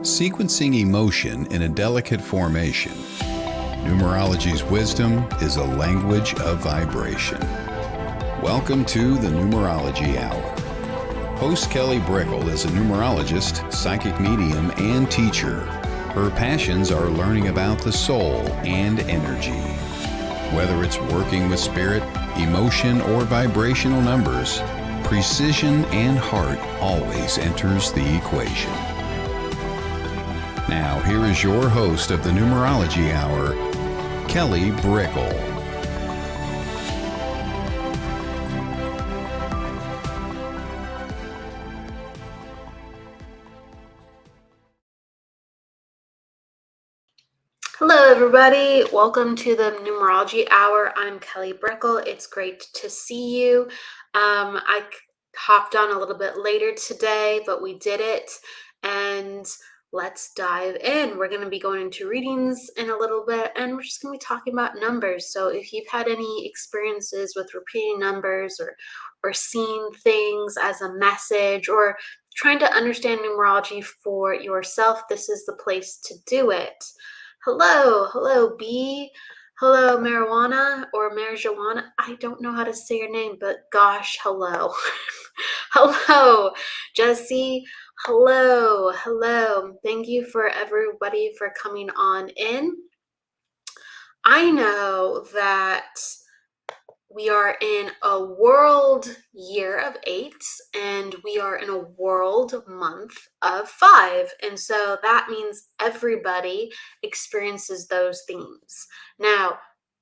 sequencing emotion in a delicate formation. Numerology's wisdom is a language of vibration. Welcome to the Numerology Hour. Host Kelly Brickle is a numerologist, psychic medium, and teacher. Her passions are learning about the soul and energy. Whether it's working with spirit, emotion, or vibrational numbers, precision and heart always enters the equation. Now, here is your host of the Numerology Hour, Kelly Brickle. Hello, everybody. Welcome to the Numerology Hour. I'm Kelly Brickle. It's great to see you. I hopped on a little bit later today, but we did it. And let's dive in. We're going to be going into readings in a little bit, and we're just going to be talking about numbers. So if you've had any experiences with repeating numbers or seeing things as a message or trying to understand numerology for yourself, this is the place to do it. Hello, B. Hello, marijuana or marijuana. I don't know how to say your name, but gosh, hello. Hello, Jesse. Hello. Thank you for everybody for coming on in. I know that we are in a world year of 8, and we are in a world month of 5. And so that means everybody experiences those themes. Now,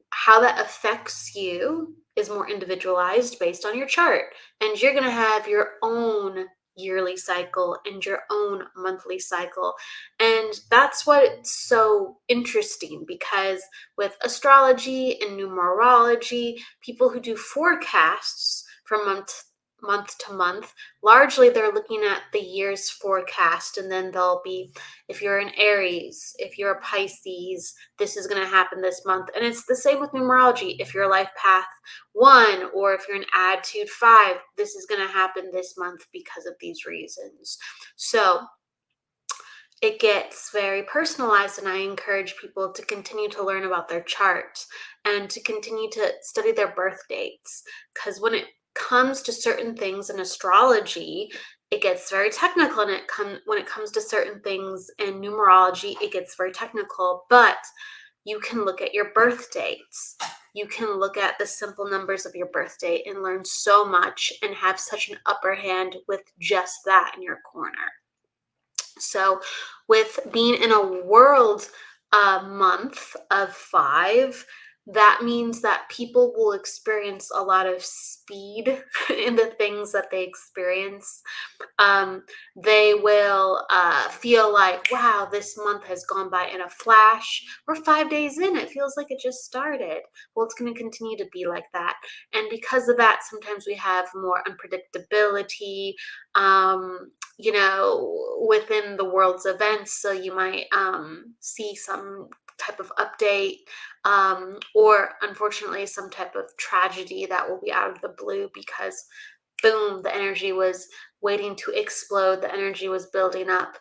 how that affects you is more individualized based on your chart. And you're going to have your own yearly cycle and your own monthly cycle. And that's what's so interesting, because with astrology and numerology, people who do forecasts from month to month, largely they're looking at the year's forecast, and then they'll be, if you're an Aries, if you're a Pisces, this is going to happen this month. And it's the same with numerology. If you're life path 1 or if you're an attitude 5, this is going to happen this month because of these reasons. So it gets very personalized, and I encourage people to continue to learn about their chart and to continue to study their birth dates, because when it comes to certain things in astrology, it gets very technical, and when it comes to certain things in numerology, it gets very technical. But you can look at your birth dates. You can look at the simple numbers of your birth date and learn so much and have such an upper hand with just that in your corner. So with being in a world month of 5, that means that people will experience a lot of speed in the things that they experience. They will feel like, wow, this month has gone by in a flash. We're 5 days in. It feels like it just started. Well, it's going to continue to be like that. And because of that, sometimes we have more unpredictability, within the world's events. So you might see some type of update, or unfortunately some type of tragedy that will be out of the blue, because boom, the energy was waiting to explode, the energy was building up,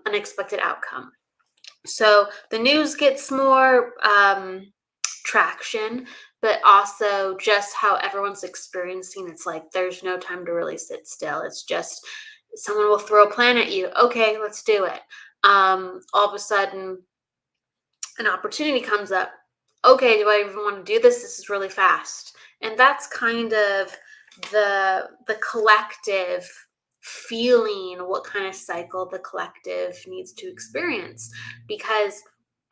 unexpected outcome. So the news gets more traction, but also just how everyone's experiencing. It's like there's no time to really sit still. It's just someone will throw a plan at you. Okay, let's do it. All of a sudden, an opportunity comes up. Okay, do I even want to do this? This is really fast. And that's kind of the collective feeling, what kind of cycle the collective needs to experience. Because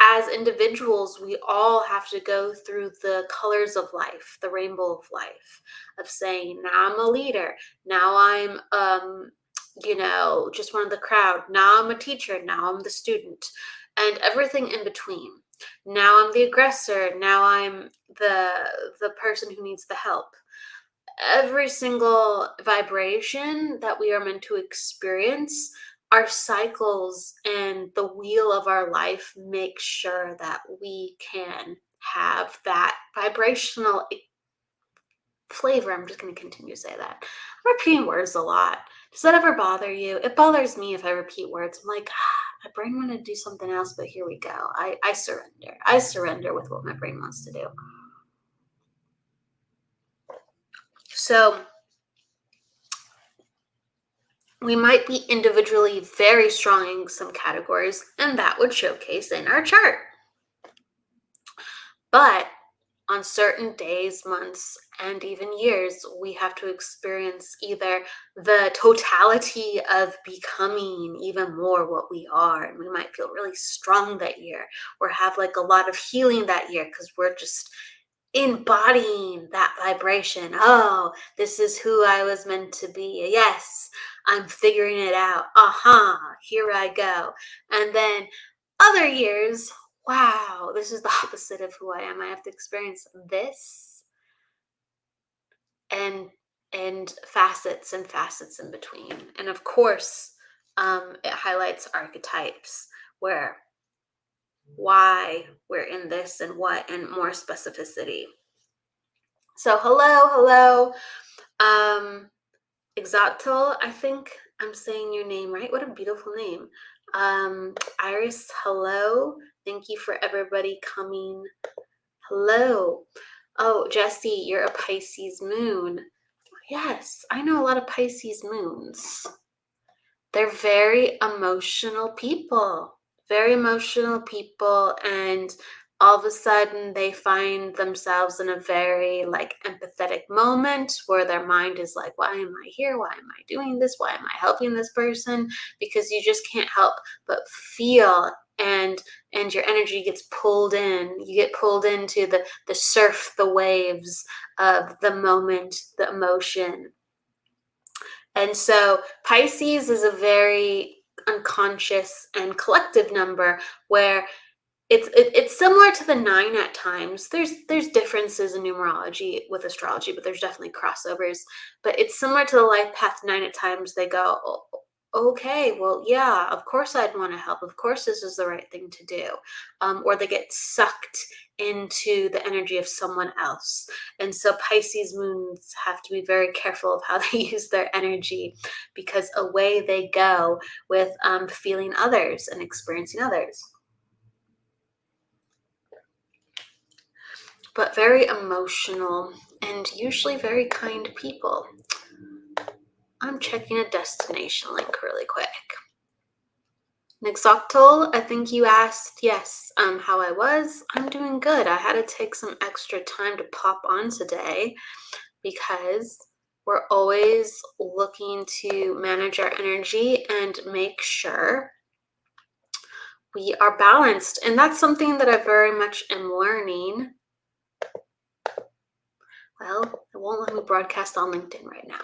as individuals, we all have to go through the colors of life, the rainbow of life, of saying, now I'm a leader, now I'm just one of the crowd, now I'm a teacher, now I'm the student, and everything in between. Now I'm the aggressor, now I'm the person who needs the help. Every single vibration that we are meant to experience, our cycles and the wheel of our life make sure that we can have that vibrational flavor. I'm just going to continue to say that. I'm repeating words a lot. Does that ever bother you? It bothers me if I repeat words. I'm like, My brain wanted to do something else, but here we go. I surrender. I surrender with what my brain wants to do. So we might be individually very strong in some categories, and that would showcase in our chart. But on certain days, months, and even years, we have to experience either the totality of becoming even more what we are, and we might feel really strong that year, or have like a lot of healing that year because we're just embodying that vibration. Oh, this is who I was meant to be. Yes, I'm figuring it out. Here I go. And then other years, wow, this is the opposite of who I am. I have to experience this and facets and facets in between. And of course, it highlights archetypes where why we're in this and what, and more specificity. So hello, Exato, I think I'm saying your name right. What a beautiful name. Iris, hello. Thank you for everybody coming. Hello. Oh, Jesse, you're a Pisces moon. Yes, I know a lot of Pisces moons. They're very emotional people, and all of a sudden they find themselves in a very like empathetic moment where their mind is like, why am I here? Why am I doing this? Why am I helping this person? Because you just can't help but feel, and your energy gets pulled in. You get pulled into the surf, the waves of the moment, the emotion. And so Pisces is a very unconscious and collective number where it's similar to the 9 at times. There's differences in numerology with astrology, but there's definitely crossovers. But it's similar to the life path 9 at times. They go, "Oh, okay, well, yeah, of course I'd want to help. Of course this is the right thing to do." Or they get sucked into the energy of someone else. And so Pisces moons have to be very careful of how they use their energy, because away they go with feeling others and experiencing others. But very emotional and usually very kind people. I'm checking a destination link really quick. Nixoctol, I think you asked, yes, how I was. I'm doing good. I had to take some extra time to pop on today because we're always looking to manage our energy and make sure we are balanced. And that's something that I very much am learning. Well, it won't let me broadcast on LinkedIn right now.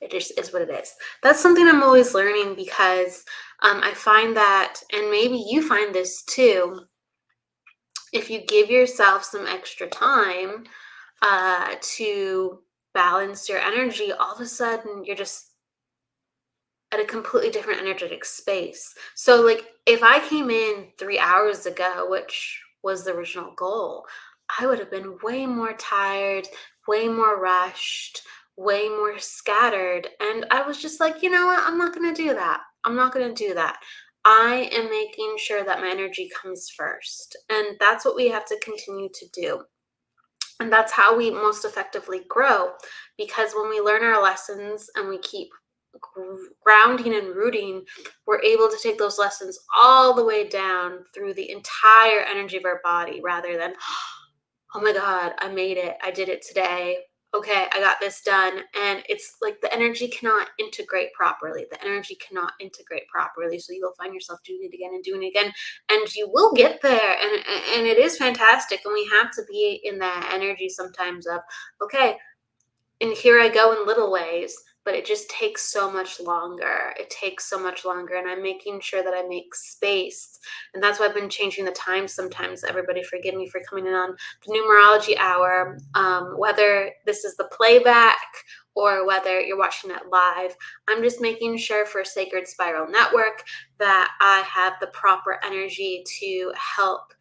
It just is what it is. That's something I'm always learning because I find that, and maybe you find this too, if you give yourself some extra time to balance your energy, all of a sudden you're just at a completely different energetic space. So like if I came in 3 hours ago, which was the original goal, I would have been way more tired, way more rushed, way more scattered. And I was just like, you know what? I'm not going to do that. I'm not going to do that. I am making sure that my energy comes first. And that's what we have to continue to do. And that's how we most effectively grow, because when we learn our lessons and we keep grounding and rooting, we're able to take those lessons all the way down through the entire energy of our body, rather than, oh my God, I made it. I did it today. Okay, I got this done. And it's like the energy cannot integrate properly. The energy cannot integrate properly. So you'll find yourself doing it again and doing it again. And you will get there. And it is fantastic. And we have to be in that energy sometimes of, okay, and here I go in little ways, but it just takes so much longer. It takes so much longer. And I'm making sure that I make space. And that's why I've been changing the time sometimes. Everybody forgive me for coming in on the Numerology Hour, whether this is the playback or whether you're watching it live. I'm just making sure for Sacred Spiral Network that I have the proper energy to help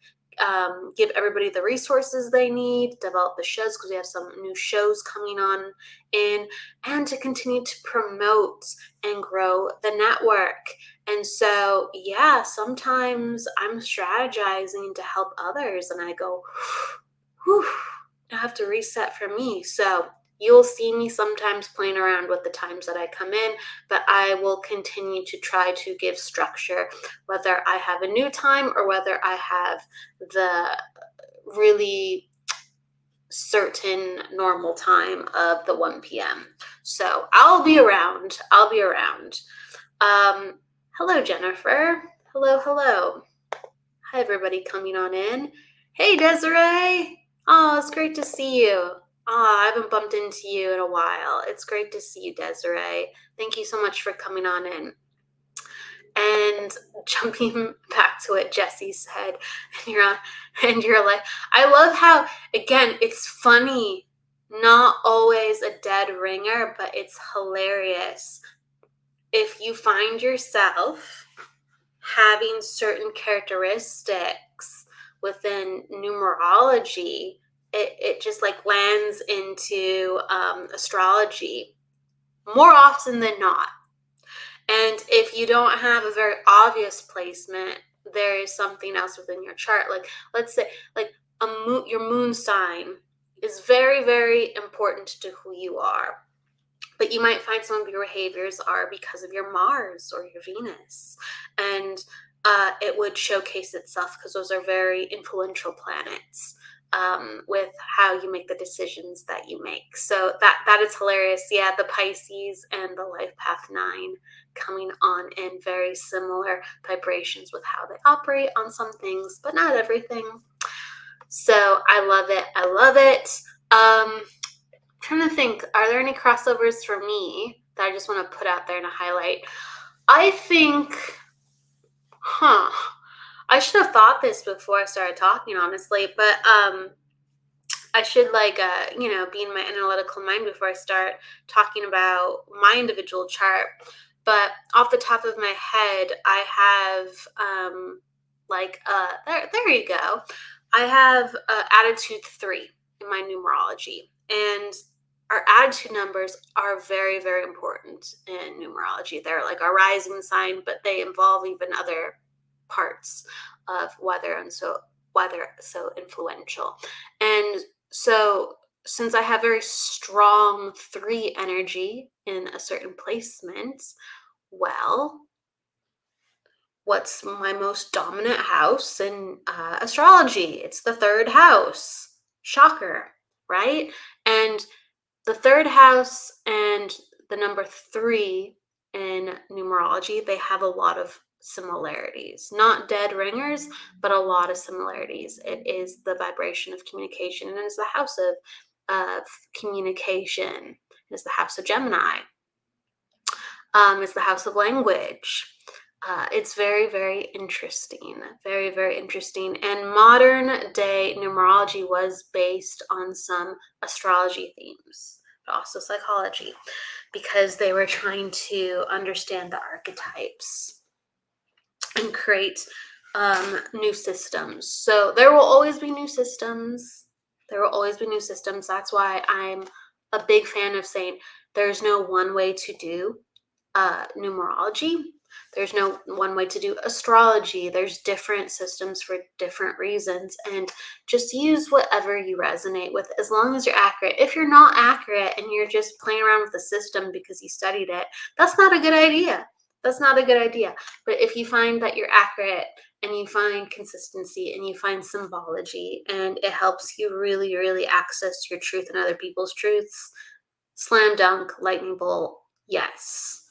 give everybody the resources they need, develop the shows because we have some new shows coming on in, and to continue to promote and grow the network. And so, yeah, sometimes I'm strategizing to help others and I go, whew, I have to reset for me. So you'll see me sometimes playing around with the times that I come in, but I will continue to try to give structure, whether I have a new time or whether I have the really certain normal time of the 1 p.m. So I'll be around. I'll be around. Hello, Jennifer. Hello, hello. Hi, everybody coming on in. Hey, Desiree. Oh, it's great to see you. I haven't bumped into you in a while. It's great to see you, Desiree. Thank you so much for coming on in. And jumping back to what Jesse said, and you're like, I love how, again, it's funny, not always a dead ringer, but it's hilarious. If you find yourself having certain characteristics within numerology, it just like lands into astrology more often than not. And if you don't have a very obvious placement, there is something else within your chart. Like, let's say, like your moon sign is very, very important to who you are. But you might find some of your behaviors are because of your Mars or your Venus. And it would showcase itself because those are very influential planets with how you make the decisions that you make. So that is hilarious. Yeah, the Pisces and the Life Path 9 coming on in very similar vibrations with how they operate on some things, but not everything. So I love it. I love it. Trying to think, are there any crossovers for me that I just want to put out there and highlight? I think, I should have thought this before I started talking, honestly, but I should be in my analytical mind before I start talking about my individual chart. But off the top of my head, I have there you go. I have attitude 3 in my numerology, and our attitude numbers are very, very important in numerology. They're like our rising sign, but they involve even other parts of whether so influential. And so since I have very strong 3 energy in a certain placement, well, what's my most dominant house in astrology? It's the 3rd house. Shocker, right? And the 3rd house and the number 3 in numerology, they have a lot of similarities. Not dead ringers, but a lot of similarities. It is the vibration of communication, and it is the house of communication. It is the house of Gemini. It's the house of language. It's very, very interesting. Very, very interesting. And modern day numerology was based on some astrology themes, but also psychology, because they were trying to understand the archetypes and create new systems. So there will always be new systems. There will always be new systems. That's why I'm a big fan of saying there's no one way to do numerology. There's no one way to do astrology. There's different systems for different reasons, and just use whatever you resonate with as long as you're accurate. If you're not accurate and you're just playing around with the system because you studied it, that's not a good idea. That's not a good idea. But if you find that you're accurate and you find consistency and you find symbology and it helps you really, really access your truth and other people's truths, slam dunk, lightning bolt, yes.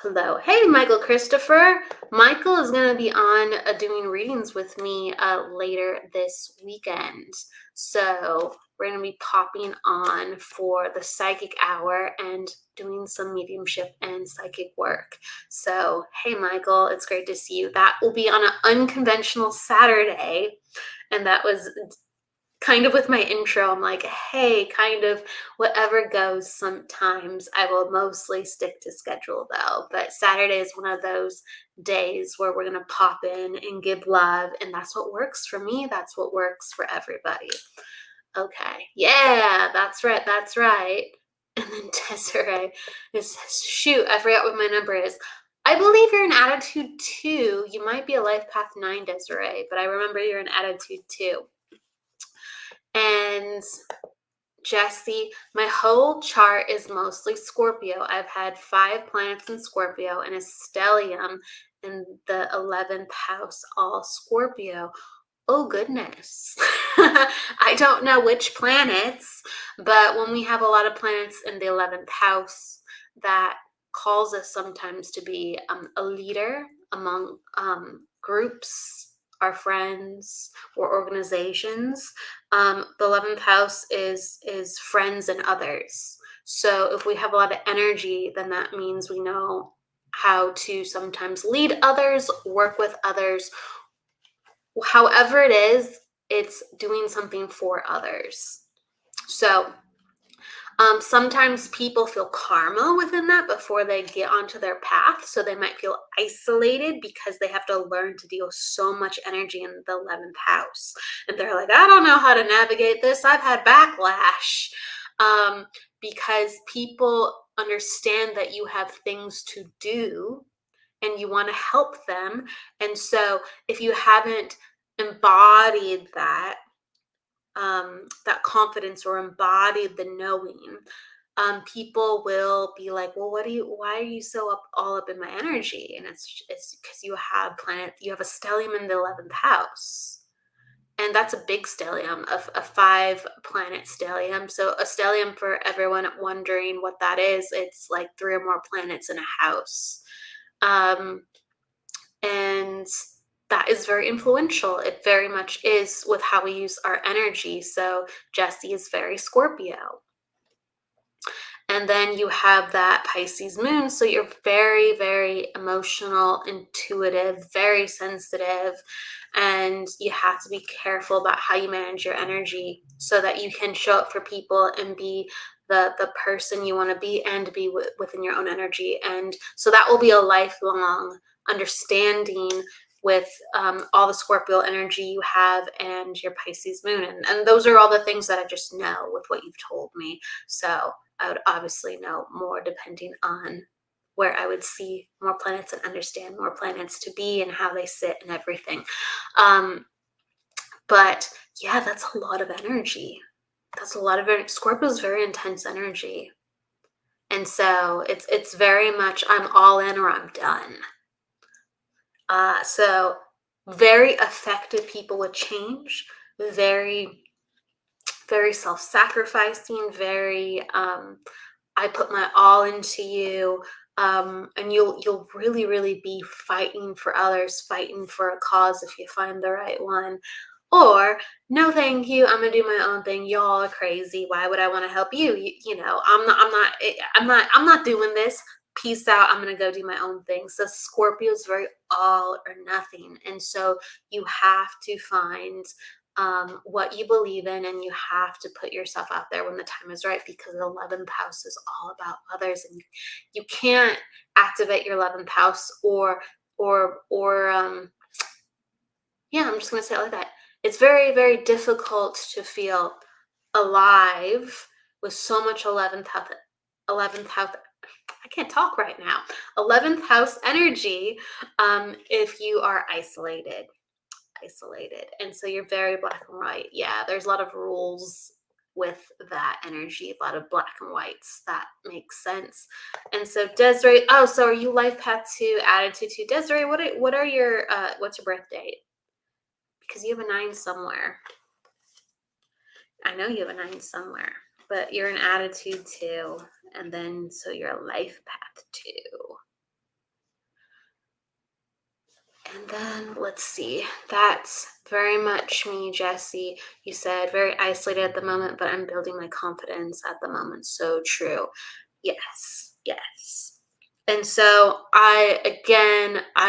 Hello. Hey, Michael Christopher. Michael is going to be on doing readings with me later this weekend. So we're going to be popping on for the psychic hour and doing some mediumship and psychic work. So, hey, Michael, it's great to see you. That will be on an unconventional Saturday. And that was kind of with my intro. I'm like, hey, kind of whatever goes sometimes. I will mostly stick to schedule though. But Saturday is one of those days where we're going to pop in and give love. And that's what works for me. That's what works for everybody. Okay. Yeah, that's right. That's right. And then Desiree says, shoot, I forgot what my number is. I believe you're an attitude 2. You might be a life path 9, Desiree, but I remember you're an attitude 2. And Jesse, my whole chart is mostly Scorpio. I've had 5 planets in Scorpio and a stellium in the 11th house, all Scorpio. Oh, goodness. I don't know which planets, but when we have a lot of planets in the 11th house, that calls us sometimes to be a leader among groups, our friends, or organizations. The 11th house is friends and others. So if we have a lot of energy, then that means we know how to sometimes lead others, work with others. However it is, it's doing something for others. So sometimes people feel karma within that before they get onto their path. So they might feel isolated because they have to learn to deal with so much energy in the 11th house. And they're like, I don't know how to navigate this. I've had backlash. Because people understand that you have things to do and you want to help them. And so if you haven't embodied that confidence or embodied the knowing, people will be like, well, why are you so all up in my energy? And it's because you have a stellium in the 11th house. And that's a big stellium, a 5 planet stellium. So a stellium, for everyone wondering what that is, it's like 3 or more planets in a house. And that is very influential. It very much is with how we use our energy. So Jesse is very Scorpio. And then you have that Pisces moon. So you're very, very emotional, intuitive, very sensitive. And you have to be careful about how you manage your energy so that you can show up for people and be the person you want to be and be within your own energy. And so that will be a lifelong understanding with all the Scorpio energy you have and your Pisces moon. And those are all the things that I just know with what you've told me. So I would obviously know more depending on where I would see more planets and understand more planets to be and how they sit and everything. But yeah, that's a lot of energy. That's a lot of energy. Scorpio is very intense energy. And so it's very much I'm all in or I'm done. So very effective people with change, very, very self-sacrificing, very I put my all into you. And you'll really, really be fighting for others, fighting for a cause if you find the right one. Or no, thank you. I'm gonna do my own thing. Y'all are crazy. Why would I want to help you? You know, I'm not doing this. Peace out. I'm gonna go do my own thing. So Scorpio is very all or nothing, and so you have to find what you believe in, and you have to put yourself out there when the time is right, because the 11th house is all about others, and you can't activate your 11th house or yeah, I'm just going to say it like that. It's very, very difficult to feel alive with so much 11th house. I can't talk right now. 11th house energy, if you are isolated. And so you're very black and white. Yeah, there's a lot of rules with that energy, a lot of black and whites. That makes sense. And so Desiree, oh, so are you life path 2, attitude 2? Desiree, what are your what's your birth date? Because you have a 9 somewhere. I know you have a 9 somewhere, but you're an attitude 2, and then so you're a life path 2. And then let's see, that's very much me, Jesse. You said very isolated at the moment, but I'm building my confidence at the moment. So true. Yes, yes. And so I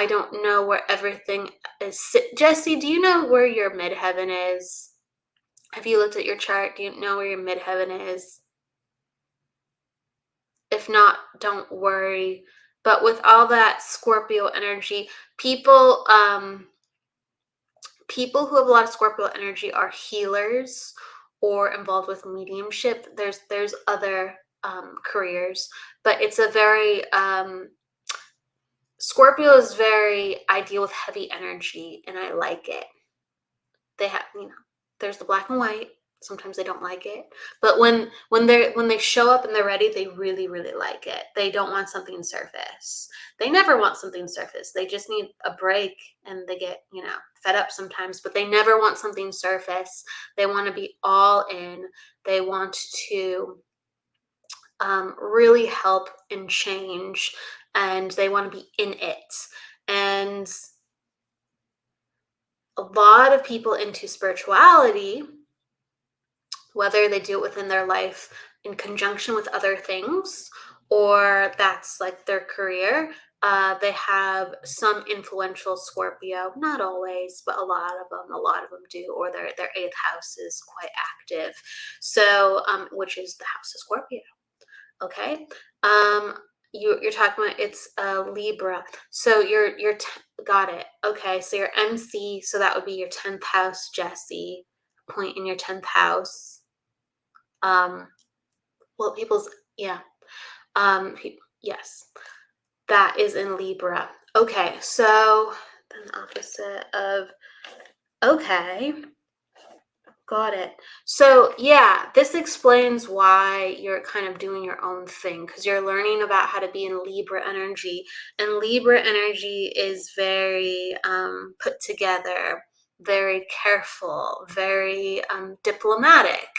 don't know where everything is. Jesse, do you know where your midheaven is? Have you looked at your chart? Do you know where your midheaven is? If not, don't worry. But with all that Scorpio energy, people who have a lot of Scorpio energy are healers or involved with mediumship. There's other careers, but it's a very Scorpio is I deal with heavy energy and I like it. They have, there's the black and white. Sometimes they don't like it, but when they show up and they're ready, they really really like it. They don't want something surface. They never want something surface. They just need a break, and they get fed up sometimes. But they never want something surface. They want to be all in. They want to really help and change, and they want to be in it. And a lot of people into spirituality, whether they do it within their life in conjunction with other things or that's like their career, they have some influential Scorpio. Not always, but a lot of them do, or their eighth house is quite active. So which is the house of Scorpio. Okay. um you're talking about, it's a Libra, so got it. Okay, so your MC, so that would be your 10th house, Jesse, point in your 10th house. um well, people's, yeah, yes, that is in Libra. Okay, so then the opposite of, okay, got it. So yeah, this explains why you're kind of doing your own thing, because you're learning about how to be in Libra energy. And Libra energy is very put together, very careful, very diplomatic.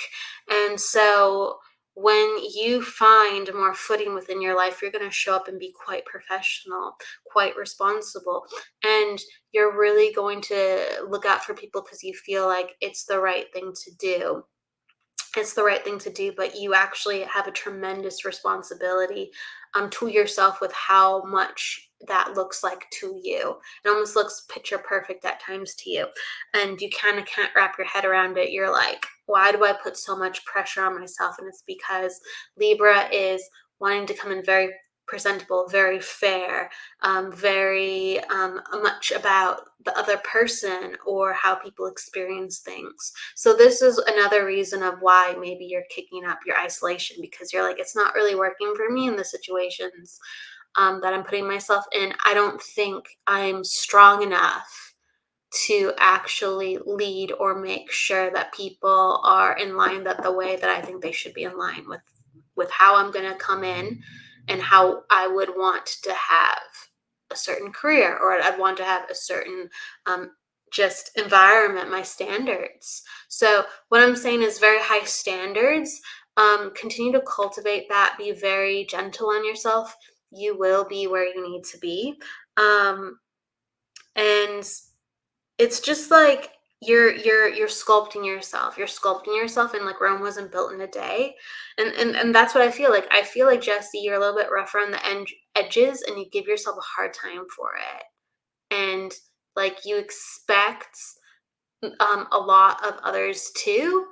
And so when you find more footing within your life, you're going to show up and be quite professional, quite responsible. And you're really going to look out for people because you feel like it's the right thing to do. It's the right thing to do, but you actually have a tremendous responsibility to yourself with how much that looks like to you. It almost looks picture perfect at times to you, and you kind of can't wrap your head around it. You're like, why do I put so much pressure on myself? And it's because Libra is wanting to come in very presentable, very fair, very much about the other person or how people experience things. So this is another reason of why maybe you're kicking up your isolation, because you're like, it's not really working for me in the situations that I'm putting myself in. I don't think I'm strong enough to actually lead or make sure that people are in line that the way that I think they should be in line with how I'm going to come in and how I would want to have a certain career, or I'd want to have a certain just environment, my standards. So what I'm saying is very high standards. Continue to cultivate that. Be very gentle on yourself. You will be where you need to be. And it's just like you're sculpting yourself. You're sculpting yourself, and like Rome wasn't built in a day. And that's what I feel like. I feel like, Jesse, you're a little bit rougher on the edges, and you give yourself a hard time for it. And like you expect a lot of others too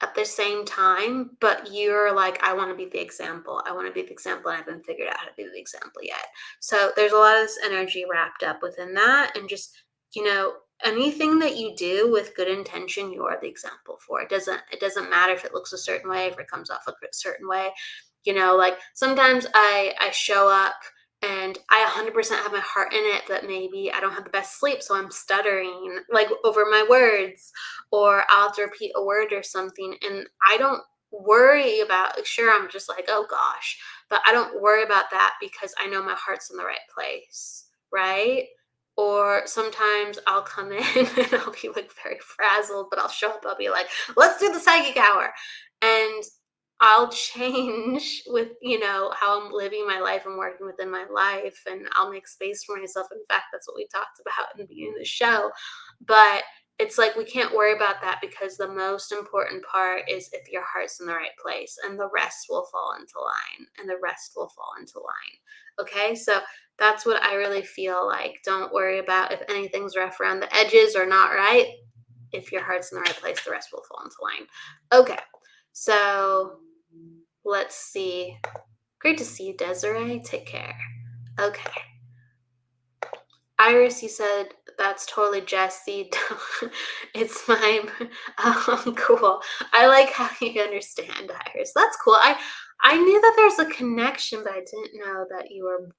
at the same time, but you're like, I want to be the example. I want to be the example, and I haven't figured out how to be the example yet. So there's a lot of this energy wrapped up within that, and just, anything that you do with good intention, you are the example for. It doesn't matter if it looks a certain way, if it comes off a certain way. Like sometimes I show up and I 100% have my heart in it, but maybe I don't have the best sleep, so I'm stuttering like over my words, or I'll have to repeat a word or something. And I don't worry about, sure, I'm just like, oh gosh, but I don't worry about that because I know my heart's in the right place, right? Or sometimes I'll come in and I'll be like very frazzled, but I'll show up, I'll be like, let's do the psychic hour. And I'll change with, how I'm living my life and working within my life, and I'll make space for myself. In fact, that's what we talked about in the beginning of the show. But it's like we can't worry about that, because the most important part is if your heart's in the right place, and the rest will fall into line, and the rest will fall into line. Okay, so that's what I really feel like. Don't worry about if anything's rough around the edges or not right. If your heart's in the right place, the rest will fall into line. Okay, so let's see. Great to see you, Desiree. Take care. Okay. Iris, you said that's totally Jesse. It's mine. Cool. I like how you understand, Iris. That's cool. I knew that there's a connection, but I didn't know that you were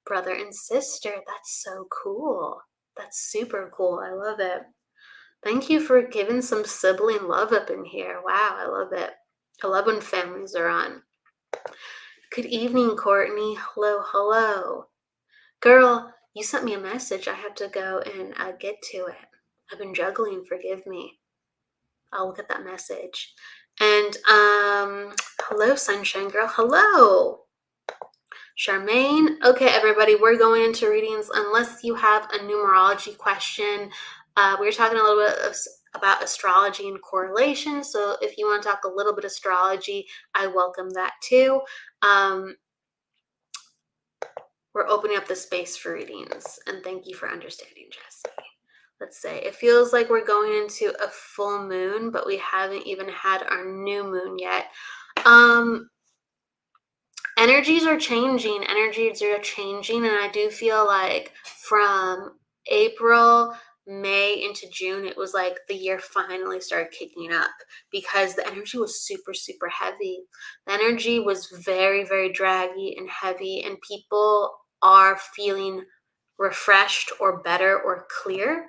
brother and sister. That's so cool. That's super cool. I love it. Thank you for giving some sibling love up in here. Wow, I love it. I love when families are on. Good evening, Courtney. Hello, hello. Girl, you sent me a message. I have to go and get to it. I've been juggling, forgive me. I'll look at that message. And hello, Sunshine Girl. Hello. Charmaine. Okay, everybody, we're going into readings unless you have a numerology question. We were talking a little bit about astrology and correlation. So if you want to talk a little bit astrology, I welcome that too. We're opening up the space for readings. And thank you for understanding, Jesse. Let's say it feels like we're going into a full moon, but we haven't even had our new moon yet. Energies are changing, and I do feel like from April, May into June, it was like the year finally started kicking up because the energy was super, super heavy. The energy was very, very draggy and heavy, and people are feeling refreshed or better or clear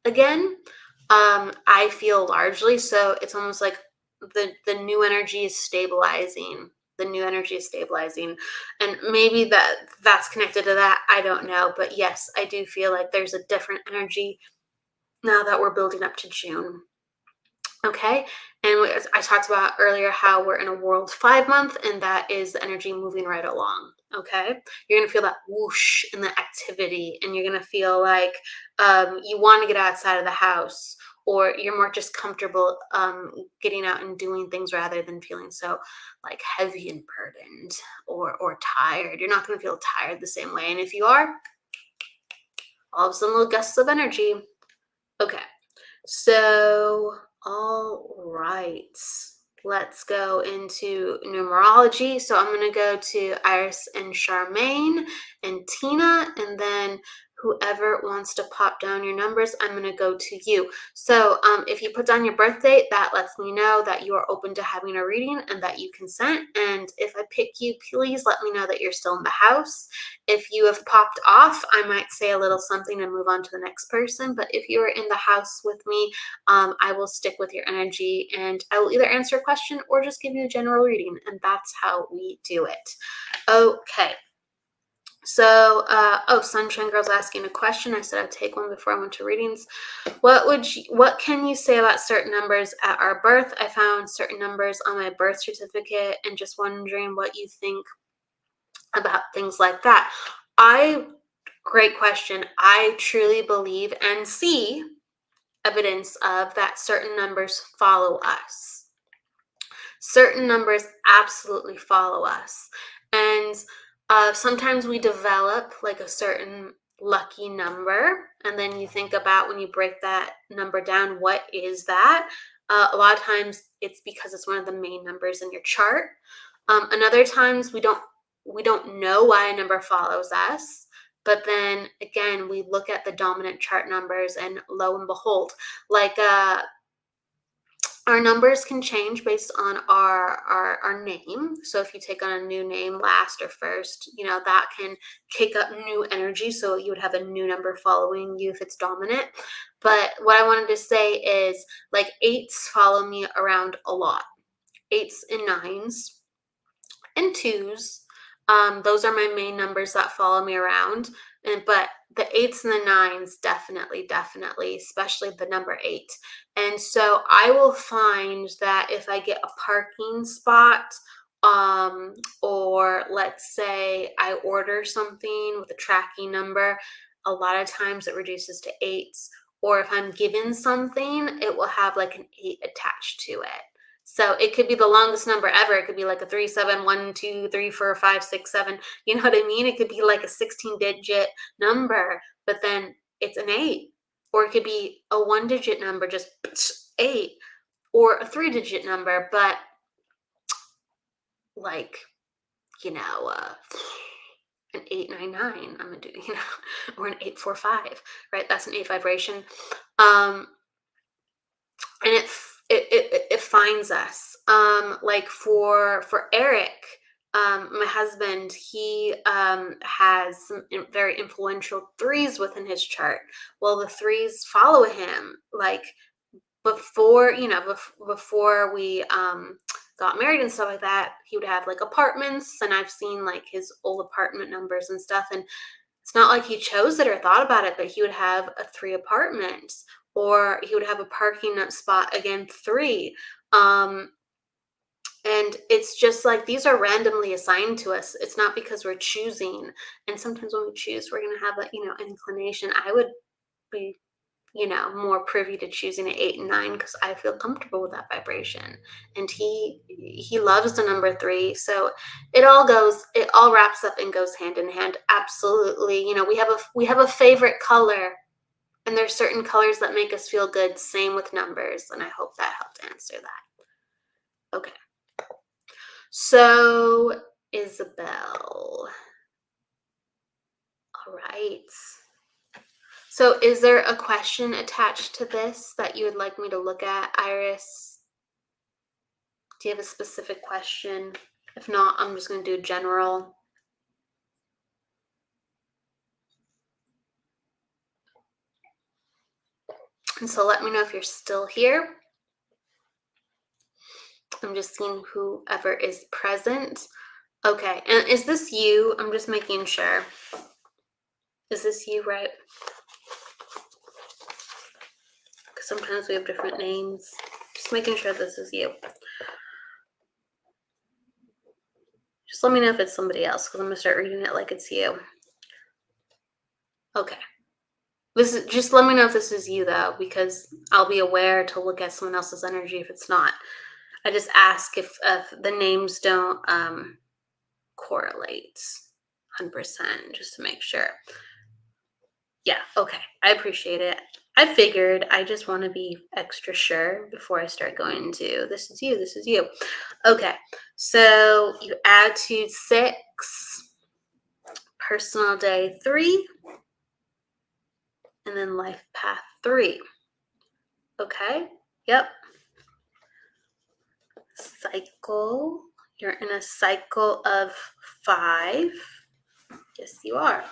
again. I feel largely so. It's almost like the new energy is stabilizing. The new energy is stabilizing, and maybe that's connected to that. I don't know, but yes, I do feel like there's a different energy now that we're building up to June. Okay, and I talked about earlier how we're in a World 5 month, and that is the energy moving right along. Okay, you're gonna feel that whoosh in the activity, and you're gonna feel like you want to get outside of the house, or you're more just comfortable getting out and doing things rather than feeling so like heavy and burdened or tired. You're not gonna feel tired the same way, and if you are, all of a sudden little gusts of energy. Okay. So, all right, let's go into numerology. So I'm going to go to Iris and Charmaine and Tina, and then whoever wants to pop down your numbers, I'm going to go to you. So if you put down your birth date, that lets me know that you are open to having a reading and that you consent. And if I pick you, please let me know that you're still in the house. If you have popped off, I might say a little something and move on to the next person. But if you are in the house with me, I will stick with your energy and I will either answer a question or just give you a general reading. And that's how we do it. Okay. So, Sunshine Girl's asking a question. I said I'd take one before I went to readings. What can you say about certain numbers at our birth? I found certain numbers on my birth certificate and just wondering what you think about things like that. Great question. I truly believe and see evidence of that certain numbers follow us. Certain numbers absolutely follow us. And sometimes we develop like a certain lucky number. And then you think about when you break that number down, what is that? A lot of times it's because it's one of the main numbers in your chart. And other times we don't know why a number follows us. But then again, we look at the dominant chart numbers and lo and behold, like our numbers can change based on our name. So if you take on a new name last or first, that can kick up new energy. So you would have a new number following you if it's dominant. But what I wanted to say is like eights follow me around a lot. Eights and nines and twos. Those are my main numbers that follow me around. But the eights and the nines, definitely, especially the number 8. And so I will find that if I get a parking spot, or let's say I order something with a tracking number, a lot of times it reduces to 8s. Or if I'm given something, it will have like an 8 attached to it. So it could be the longest number ever. It could be like a 3, 7, 1, 2, 3, 4, 5, 6, 7. You know what I mean? It could be like a 16-digit number, but then it's an 8. Or it could be a 1-digit number, just 8. Or a 3-digit number, but like, an 899. I'm gonna do, or an 845, right? That's an 8 vibration. And it finds us. Like for Eric, my husband, he has some very influential threes within his chart. Well, the threes follow him. Like before, before we got married and stuff like that, he would have like apartments, and I've seen like his old apartment numbers and stuff. And it's not like he chose it or thought about it, but he would have a three apartments, or he would have a parking spot, again, three. And it's just like these are randomly assigned to us. It's not because we're choosing. And sometimes when we choose, we're going to have an inclination. I would be, more privy to choosing an 8 and 9 because I feel comfortable with that vibration. And he loves the number 3. So it all wraps up and goes hand in hand. Absolutely. We have a favorite color, and there's certain colors that make us feel good. Same with numbers. And I hope that helped answer that. Okay. So, Isabel. All right. So, is there a question attached to this that you would like me to look at, Iris? Do you have a specific question? If not, I'm just going to do general. And so let me know if you're still here. I'm just seeing whoever is present. Okay, and is this you? I'm just making sure. Is this you, right? Because sometimes we have different names. Just making sure this is you. Just let me know if it's somebody else, because I'm going to start reading it like it's you. Okay. Just let me know if this is you, though, because I'll be aware to look at someone else's energy if it's not. I just ask if the names don't correlate 100%, just to make sure. Yeah, okay. I appreciate it. I figured. I just want to be extra sure before I start going into this is you, this is you. Okay, so you attitude 6, personal day 3, and then life path 3. Okay, yep. Cycle. You're in a cycle of 5. Yes, you are.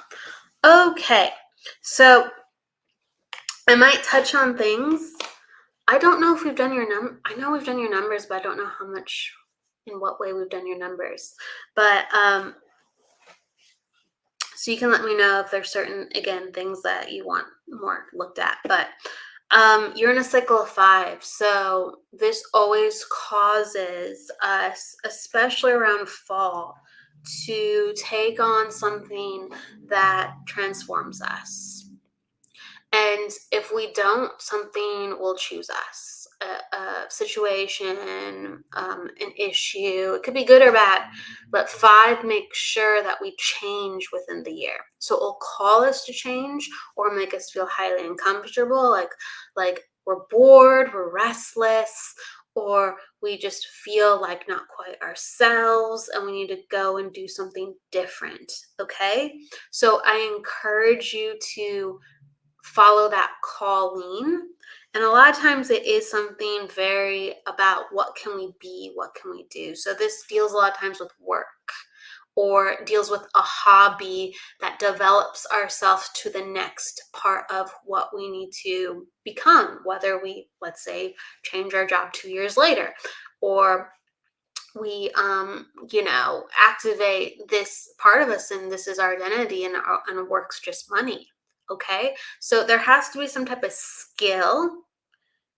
Okay, so I might touch on things. I don't know if we've done your I know we've done your numbers, but I don't know how much, in what way we've done your numbers. But so you can let me know if there's certain, again, things that you want more looked at. But you're in a cycle of 5. So this always causes us, especially around fall, to take on something that transforms us. And if we don't, something will choose us. A situation, an issue. It could be good or bad, but 5 makes sure that we change within the year. So it will call us to change or make us feel highly uncomfortable, like we're bored, we're restless, or we just feel like not quite ourselves and we need to go and do something different. Okay? So I encourage you to follow that calling. And a lot of times it is something very about what can we be, what can we do. So this deals a lot of times with work, or deals with a hobby that develops ourselves to the next part of what we need to become, whether we, let's say, change our job 2 years later, or we activate this part of us and this is our identity, and work's just money. Okay, so there has to be some type of skill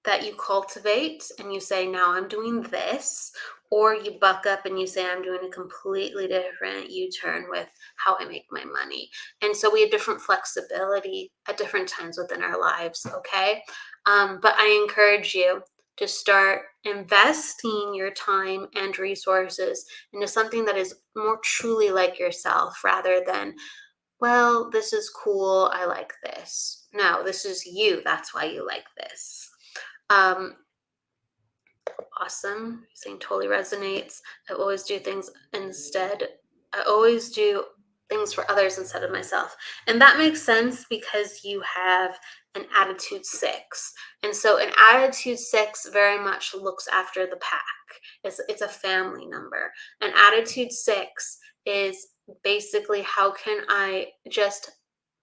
that you cultivate and you say, now I'm doing this, or you buck up and you say, I'm doing a completely different U-turn with how I make my money. And so we have different flexibility at different times within our lives. Okay, but I encourage you to start investing your time and resources into something that is more truly like yourself, rather than, well, this is cool, I like this. No, this is you. That's why you like this. Awesome. Saying totally resonates. I always do things for others instead of myself. And that makes sense because you have an attitude 6. And so an attitude 6 very much looks after the pack. It's a family number. An attitude 6 is basically, how can I just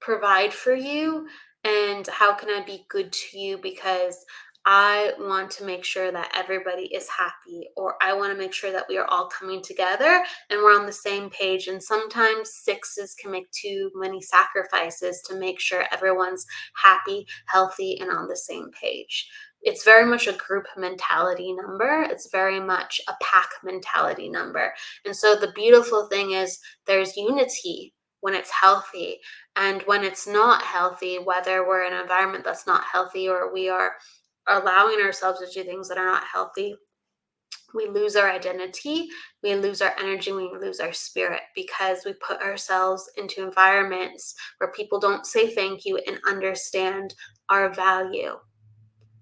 provide for you, and how can I be good to you because I want to make sure that everybody is happy, or I want to make sure that we are all coming together and we're on the same page. And sometimes sixes can make too many sacrifices to make sure everyone's happy, healthy, and on the same page. It's very much a group mentality number. It's very much a pack mentality number. And so the beautiful thing is there's unity when it's healthy. And when it's not healthy, whether we're in an environment that's not healthy or we are allowing ourselves to do things that are not healthy, we lose our identity, we lose our energy, we lose our spirit, because we put ourselves into environments where people don't say thank you and understand our value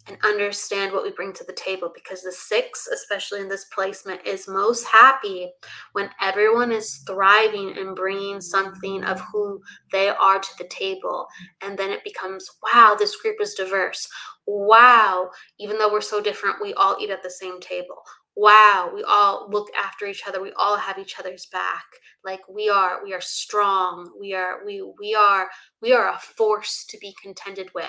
and understand what we bring to the table. Because the 6, especially in this placement, is most happy when everyone is thriving and bringing something of who they are to the table. And then it becomes, wow, this group is diverse. Wow, even though we're so different, we all eat at the same table. Wow, we all look after each other, we all have each other's back. Like we are strong, we are a force to be contended with.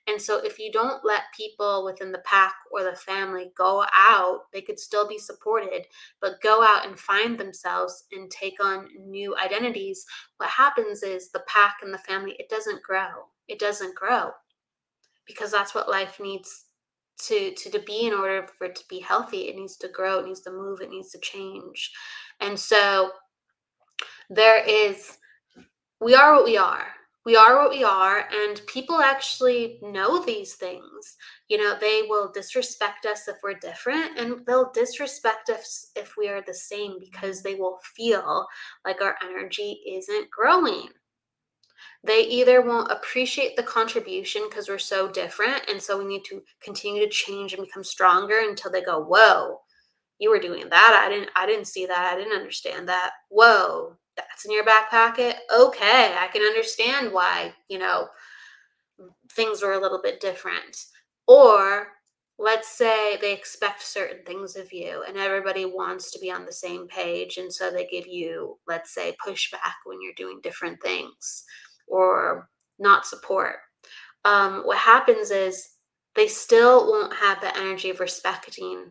And so if you don't let people within the pack or the family go out, they could still be supported, but go out and find themselves and take on new identities. What happens is the pack and the family, it doesn't grow. It doesn't grow, because that's what life needs to be. In order for it to be healthy, it needs to grow, it needs to move, it needs to change. And so there is, we are what we are. We are what we are, and people actually know these things. They will disrespect us if we're different, and they'll disrespect us if we are the same, because they will feel like our energy isn't growing. They either won't appreciate the contribution because we're so different, and so we need to continue to change and become stronger until they go, whoa, you were doing that. I didn't see that. I didn't understand that. Whoa, that's in your back pocket. Okay, I can understand why, things were a little bit different. Or let's say they expect certain things of you and everybody wants to be on the same page. And so they give you, let's say, pushback when you're doing different things, or not support. What happens is they still won't have the energy of respecting,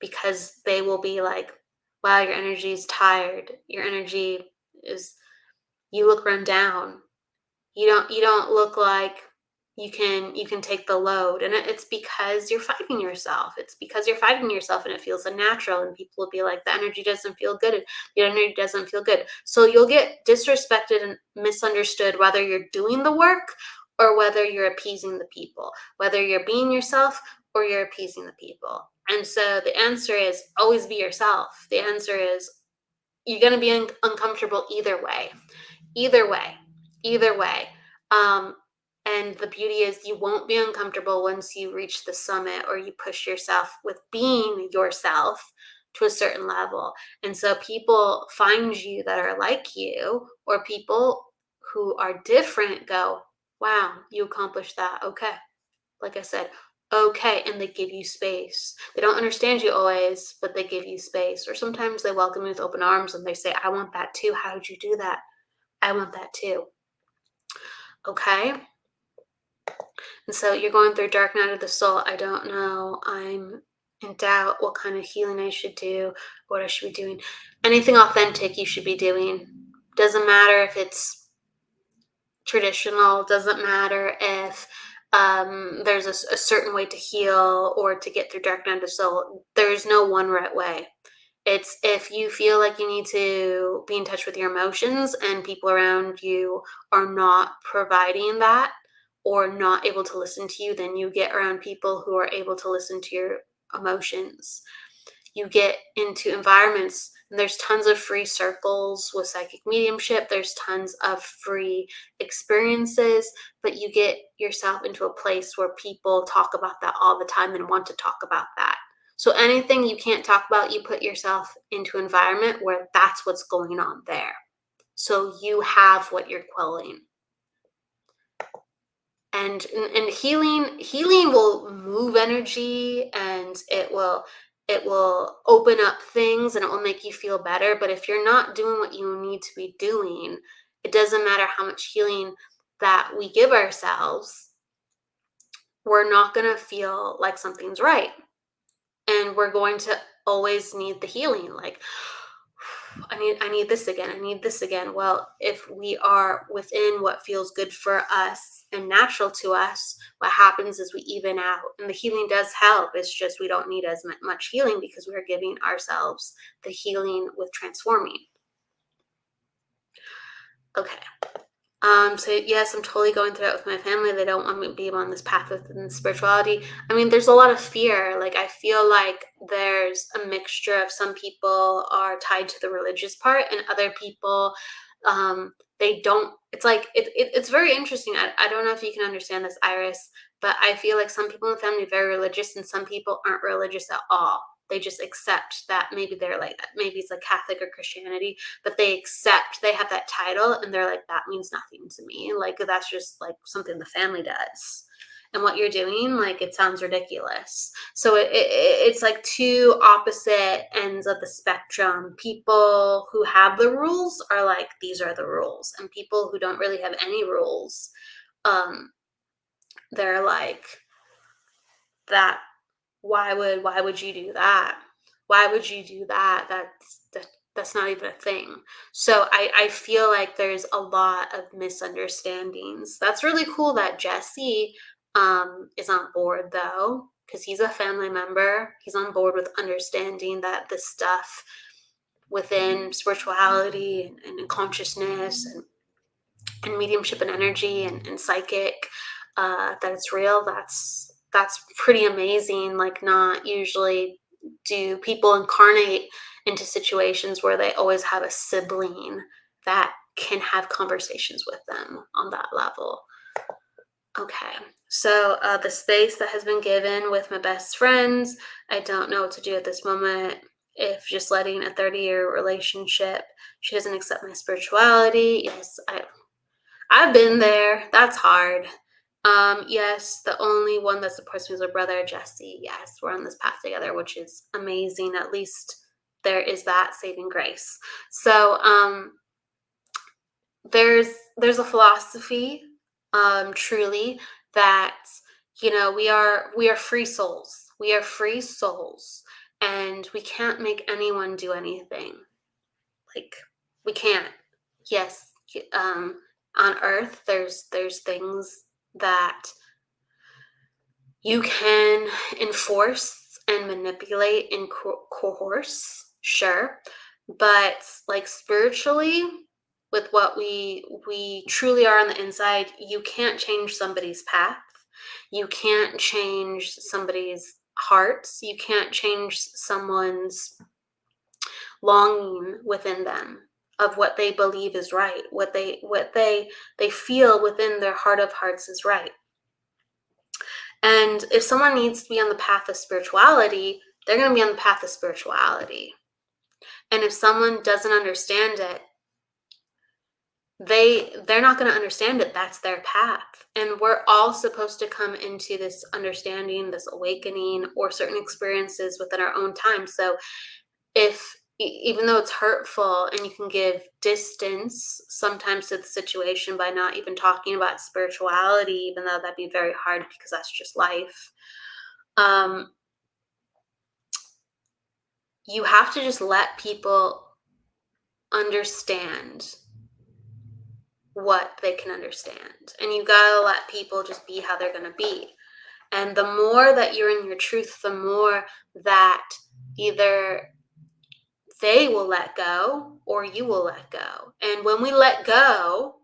because they will be like, wow, your energy is tired. Your energy is, you look run down. You don't look like you can take the load. And it's because you're fighting yourself. It's because you're fighting yourself, and it feels unnatural, and people will be like, the energy doesn't feel good. The energy doesn't feel good. So you'll get disrespected and misunderstood, whether you're doing the work or whether you're appeasing the people, whether you're being yourself or you're appeasing the people. And so the answer is always be yourself. The answer is you're going to be uncomfortable either way, either way, either way. Um, and the beauty is you won't be uncomfortable once you reach the summit, or you push yourself with being yourself to a certain level. And so people find you that are like you, or people who are different go, wow, you accomplished that. Okay. Like I said, okay. And they give you space. They don't understand you always, but they give you space. Or sometimes they welcome you with open arms and they say, I want that too. How did you do that? I want that too. Okay. And so you're going through dark night of the soul. I don't know. I'm in doubt what kind of healing I should do, what I should be doing. Anything authentic you should be doing. Doesn't matter if it's traditional, doesn't matter if there's a certain way to heal or to get through dark night of the soul. There's no one right way. It's if you feel like you need to be in touch with your emotions and people around you are not providing that or not able to listen to you, then you get around people who are able to listen to your emotions. You get into environments, and there's tons of free circles with psychic mediumship. There's tons of free experiences, but you get yourself into a place where people talk about that all the time and want to talk about that. So anything you can't talk about, you put yourself into an environment where that's what's going on there. So you have what you're quelling. And healing will move energy, and it will open up things, and it will make you feel better. But if you're not doing what you need to be doing, it doesn't matter how much healing that we give ourselves, we're not going to feel like something's right, and we're going to always need the healing. Like, I need this again, I need this again. Well, if we are within what feels good for us and natural to us, what happens is we even out, and the healing does help. It's just we don't need as much healing because we are giving ourselves the healing with transforming. Okay. So yes, I'm totally going through it with my family. They don't want me to be on this path within spirituality. I mean, there's a lot of fear. Like, I feel like there's a mixture of, some people are tied to the religious part, and other people, they don't. It's like it's very interesting. I don't know if you can understand this, Iris, but I feel like some people in the family are very religious, and some people aren't religious at all. They just accept that maybe they're like that. Maybe it's like Catholic or Christianity, but they accept they have that title, and they're like, that means nothing to me. Like, that's just like something the family does. And what you're doing, like, it sounds ridiculous. So it's like two opposite ends of the spectrum. People who have the rules are like, these are the rules. And people who don't really have any rules, um, they're like, that why would you do that? Why would you do that? That's not even a thing. So I feel like there's a lot of misunderstandings. That's really cool that Jesse is on board, though, because he's a family member. He's on board with understanding that this stuff within spirituality and consciousness and mediumship and energy and psychic, that it's real. That's pretty amazing. Like, not usually do people incarnate into situations where they always have a sibling that can have conversations with them on that level. Okay, so the space that has been given with my best friends, I don't know what to do at this moment. If just letting a 30-year relationship, she doesn't accept my spirituality. Yes, I've been there. That's hard. Yes, the only one that supports me is my brother, Jesse. Yes, we're on this path together, which is amazing. At least there is that saving grace. So, there's a philosophy, truly, that, we are free souls. We are free souls, and we can't make anyone do anything. Like, we can't. Yes, on Earth, there's things that you can enforce and manipulate and coerce, sure, but like, spiritually, with what we truly are on the inside, you can't change somebody's path. You can't change somebody's hearts. You can't change someone's longing within them of what they believe is right, what they feel within their heart of hearts is right. And if someone needs to be on the path of spirituality, they're going to be on the path of spirituality. And if someone doesn't understand it, they're not going to understand it. That's their path. And we're all supposed to come into this understanding, this awakening, or certain experiences within our own time. So if even though it's hurtful, and you can give distance sometimes to the situation by not even talking about spirituality, even though that'd be very hard because that's just life, you have to just let people understand what they can understand, and you gotta let people just be how they're going to be. And the more that you're in your truth, the more that either they will let go or you will let go. And when we let go,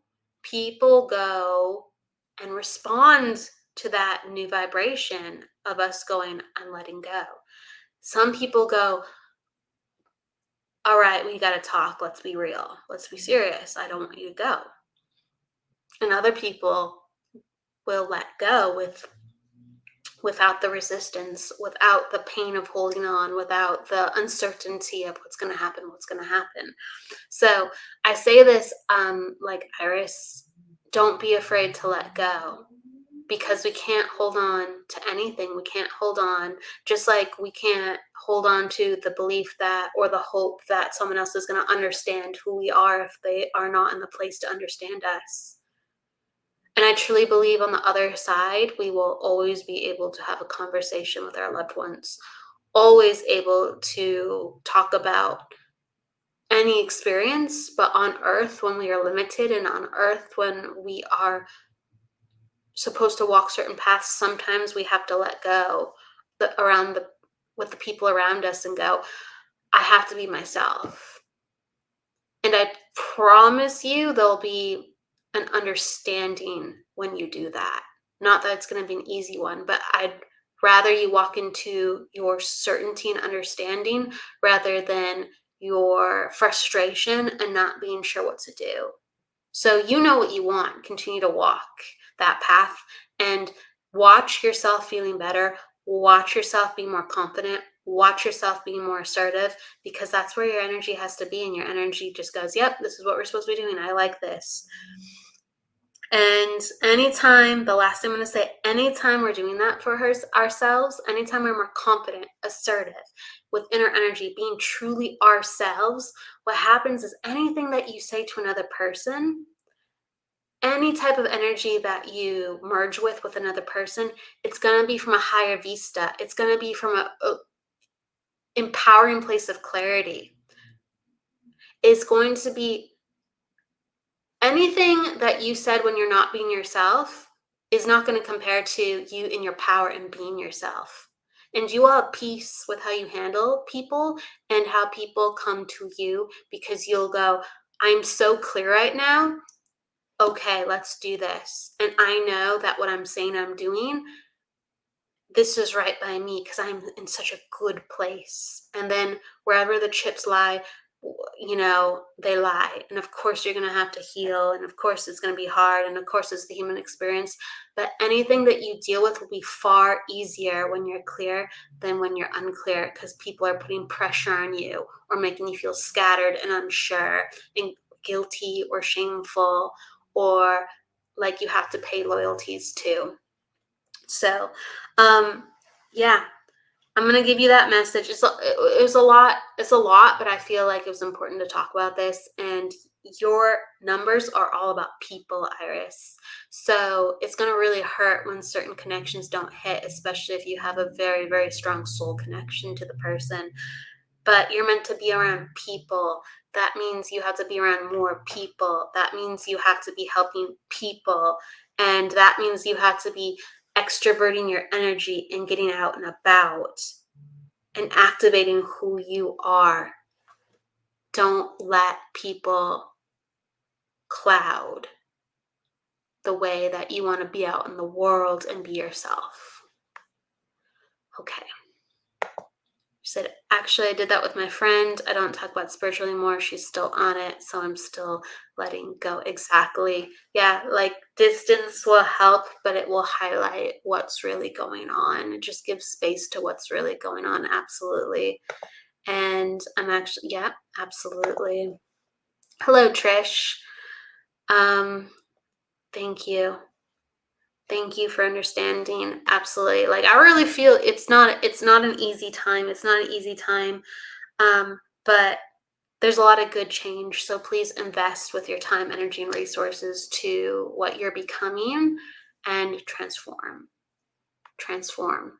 people go and respond to that new vibration of us going, I'm letting go. Some people go, all right, we got to talk. Let's be real. Let's be serious. I don't want you to go. And other people will let go without the resistance, without the pain of holding on, without the uncertainty of what's going to happen. So I say this, like, Iris, don't be afraid to let go, because we can't hold on to anything. We can't hold on, just like we can't hold on to the belief that, or the hope that someone else is going to understand who we are if they are not in the place to understand us. And I truly believe on the other side, we will always be able to have a conversation with our loved ones, always able to talk about any experience. But on earth, when we are limited, and on earth, when we are supposed to walk certain paths, sometimes we have to let go with the people around us and go, I have to be myself. And I promise you there'll be an understanding when you do that. Not that it's going to be an easy one, but I'd rather you walk into your certainty and understanding rather than your frustration and not being sure what to do. So you know what you want. Continue to walk that path and watch yourself feeling better. Watch yourself be more confident. Watch yourself being more assertive, because that's where your energy has to be. And your energy just goes, yep, this is what we're supposed to be doing. I like this. And anytime, the last thing I'm going to say, anytime we're doing that for ourselves, anytime we're more confident, assertive, with inner energy, being truly ourselves, what happens is anything that you say to another person, any type of energy that you merge with another person, it's going to be from a higher vista. It's going to be from a empowering place of clarity. It's going to be anything that you said when you're not being yourself is not going to compare to you in your power and being yourself. And you will have peace with how you handle people and how people come to you, because you'll go, I'm so clear right now. Okay, let's do this. And I know that what I'm saying I'm doing, this is right by me because I'm in such a good place. And then wherever the chips lie, they lie. And of course, you're going to have to heal. And of course, it's going to be hard. And of course, it's the human experience. But anything that you deal with will be far easier when you're clear than when you're unclear, because people are putting pressure on you or making you feel scattered and unsure and guilty or shameful, or like you have to pay loyalties to. So, yeah, I'm gonna give you that message. It was a lot. It's a lot, but I feel like it was important to talk about this. And your numbers are all about people, Iris. So it's gonna really hurt when certain connections don't hit, especially if you have a very, very strong soul connection to the person. But you're meant to be around people. That means you have to be around more people. That means you have to be helping people. And that means you have to be extroverting your energy and getting out and about and activating who you are. Don't let people cloud the way that you want to be out in the world and be yourself. Okay. Said, actually, I did that with my friend. I don't talk about spiritual anymore. She's still on it, so I'm still letting go. Exactly. Yeah, like distance will help, but it will highlight what's really going on. It just gives space to what's really going on. Absolutely. And I'm actually, yeah, absolutely. Hello, Trish. Thank you. Thank you for understanding. Absolutely. Like I really feel it's not an easy time. It's not an easy time. But there's a lot of good change. So please invest with your time, energy, and resources to what you're becoming and transform. Transform.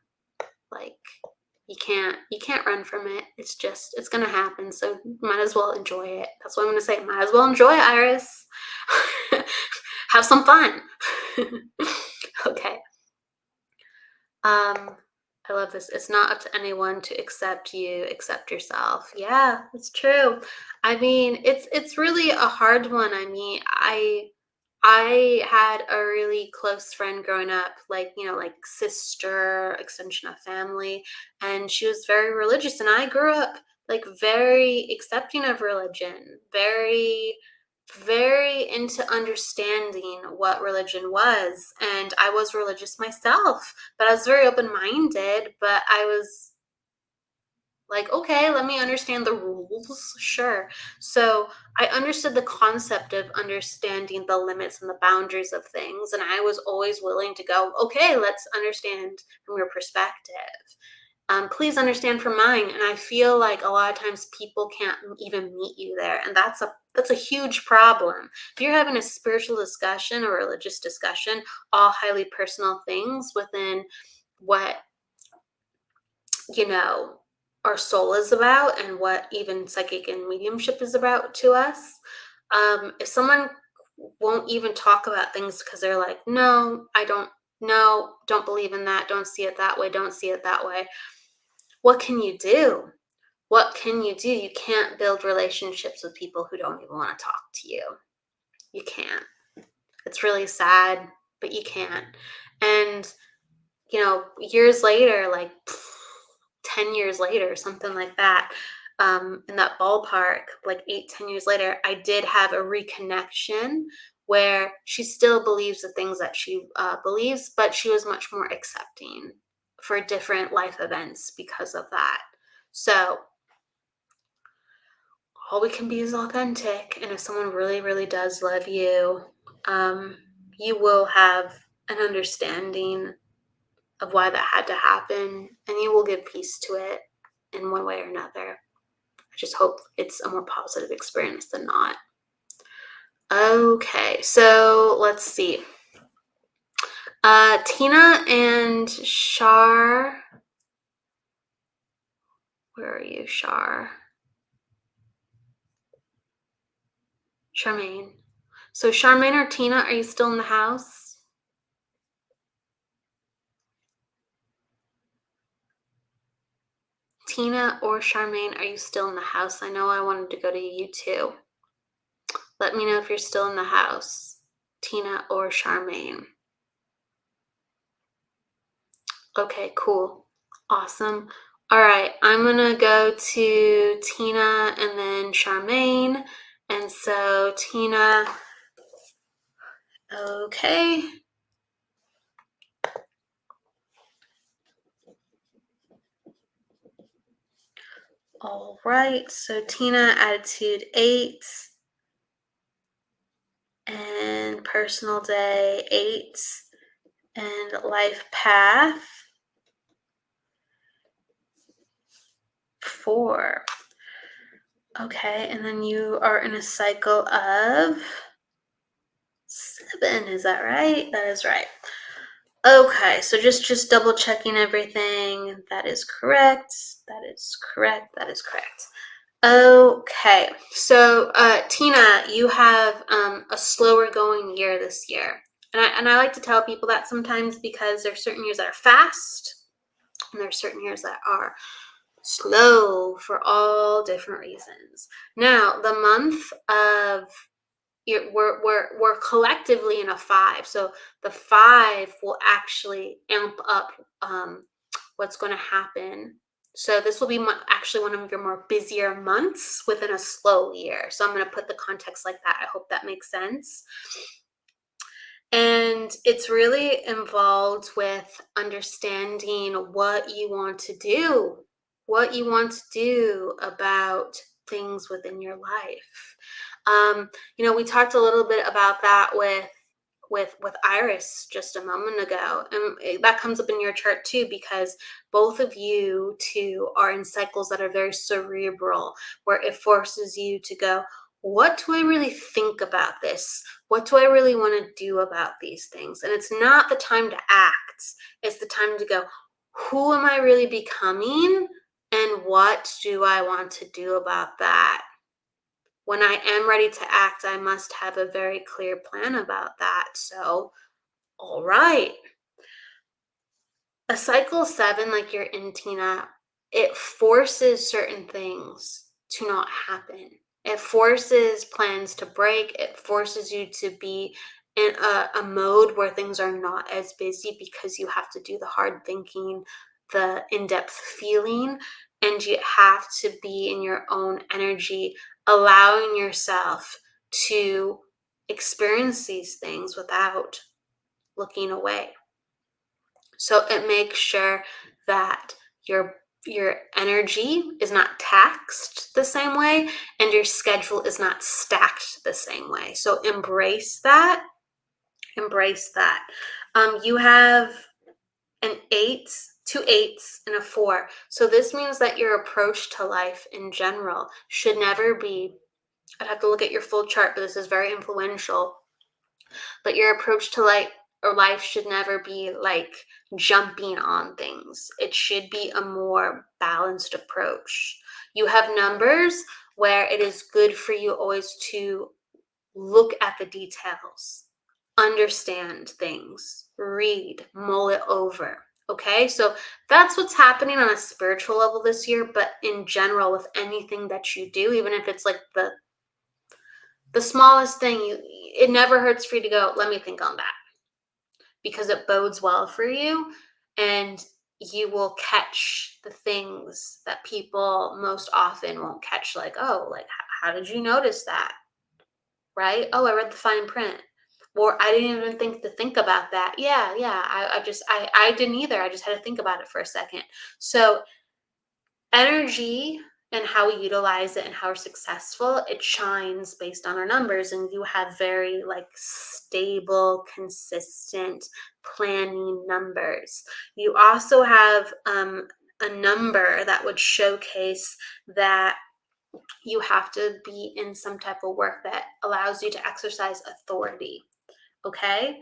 Like you can't run from it. It's gonna happen. So might as well enjoy it. That's what I'm gonna say. Might as well enjoy it, Iris. Have some fun. Okay. I love this. It's not up to anyone to accept you, accept yourself. Yeah, it's true. I mean, it's really a hard one. I mean, I had a really close friend growing up, like, like sister, extension of family, and she was very religious. And I grew up like very accepting of religion, very, very into understanding what religion was. And I was religious myself, but I was very open minded, but I was Like, okay, let me understand the rules. Sure. So I understood the concept of understanding the limits and the boundaries of things. And I was always willing to go, okay, let's understand from your perspective. Please understand from mine. And I feel like a lot of times people can't even meet you there. And that's a huge problem. If you're having a spiritual discussion or religious discussion, all highly personal things within what our soul is about and what even psychic and mediumship is about to us. If someone won't even talk about things because they're like, no, I don't know, don't believe in that, don't see it that way, don't see it that way, what can you do? What can you do? You can't build relationships with people who don't even want to talk to you. You can't. It's really sad, but you can't. And years later, like 10 years later, something like that, in that ballpark, like 8, 10 years later, I did have a reconnection where she still believes the things that she believes, but she was much more accepting for different life events because of that. So all we can be is authentic. And if someone really, really does love you, you will have an understanding of why that had to happen, and you will give peace to it in one way or another. I just hope it's a more positive experience than not. Okay, so let's see. Tina and Shar. Where are you, Shar? Charmaine. So Charmaine or Tina, are you still in the house? Tina or Charmaine, are you still in the house? I know I wanted to go to you too. Let me know if you're still in the house. Tina or Charmaine. Okay, cool. Awesome. All right, I'm gonna go to Tina and then Charmaine. And so Tina, okay. All right, so Tina, attitude 8 and personal day 8 and life path 4. Okay, and then you are in a cycle of 7, is that right? That is right. Okay, so just double checking everything. That is correct. That is correct. That is correct. Okay, so Tina, you have a slower going year this year. And I like to tell people that sometimes because there's certain years that are fast and there's certain years that are slow for all different reasons. Now, the month of we're collectively in a 5, so the 5 will actually amp up what's going to happen. So this will be actually one of your more busier months within a slow year. So I'm going to put the context like that. I hope that makes sense. And it's really involved with understanding what you want to do, about things within your life. We talked a little bit about that with Iris just a moment ago, and that comes up in your chart too, because both of you two are in cycles that are very cerebral, where it forces you to go, what do I really think about this? What do I really want to do about these things? And it's not the time to act. It's the time to go, who am I really becoming? And what do I want to do about that? When I am ready to act, I must have a very clear plan about that. So, all right. A cycle 7, like you're in, Tina, it forces certain things to not happen. It forces plans to break. It forces you to be in a mode where things are not as busy because you have to do the hard thinking, the in-depth feeling, and you have to be in your own energy, allowing yourself to experience these things without looking away. So it makes sure that your your energy is not taxed the same way, and your schedule is not stacked the same way. So embrace that. Embrace that. You have an 8, 2 8s, and a 4. So this means that your approach to life in general should never be, I'd have to look at your full chart, but this is very influential. But your approach to life should never be like jumping on things. It should be a more balanced approach. You have numbers where it is good for you always to look at the details, understand things, read, mull it over. Okay, so that's what's happening on a spiritual level this year, but in general, with anything that you do, even if it's like the smallest thing, it never hurts for you to go, let me think on that, because it bodes well for you, and you will catch the things that people most often won't catch, like, oh, like, how did you notice that? Right? Oh, I read the fine print. Or I didn't even think about that. Yeah, yeah. I didn't either. I just had to think about it for a second. So energy and how we utilize it and how we're successful, it shines based on our numbers. And you have very like stable, consistent planning numbers. You also have a number that would showcase that you have to be in some type of work that allows you to exercise authority. Okay.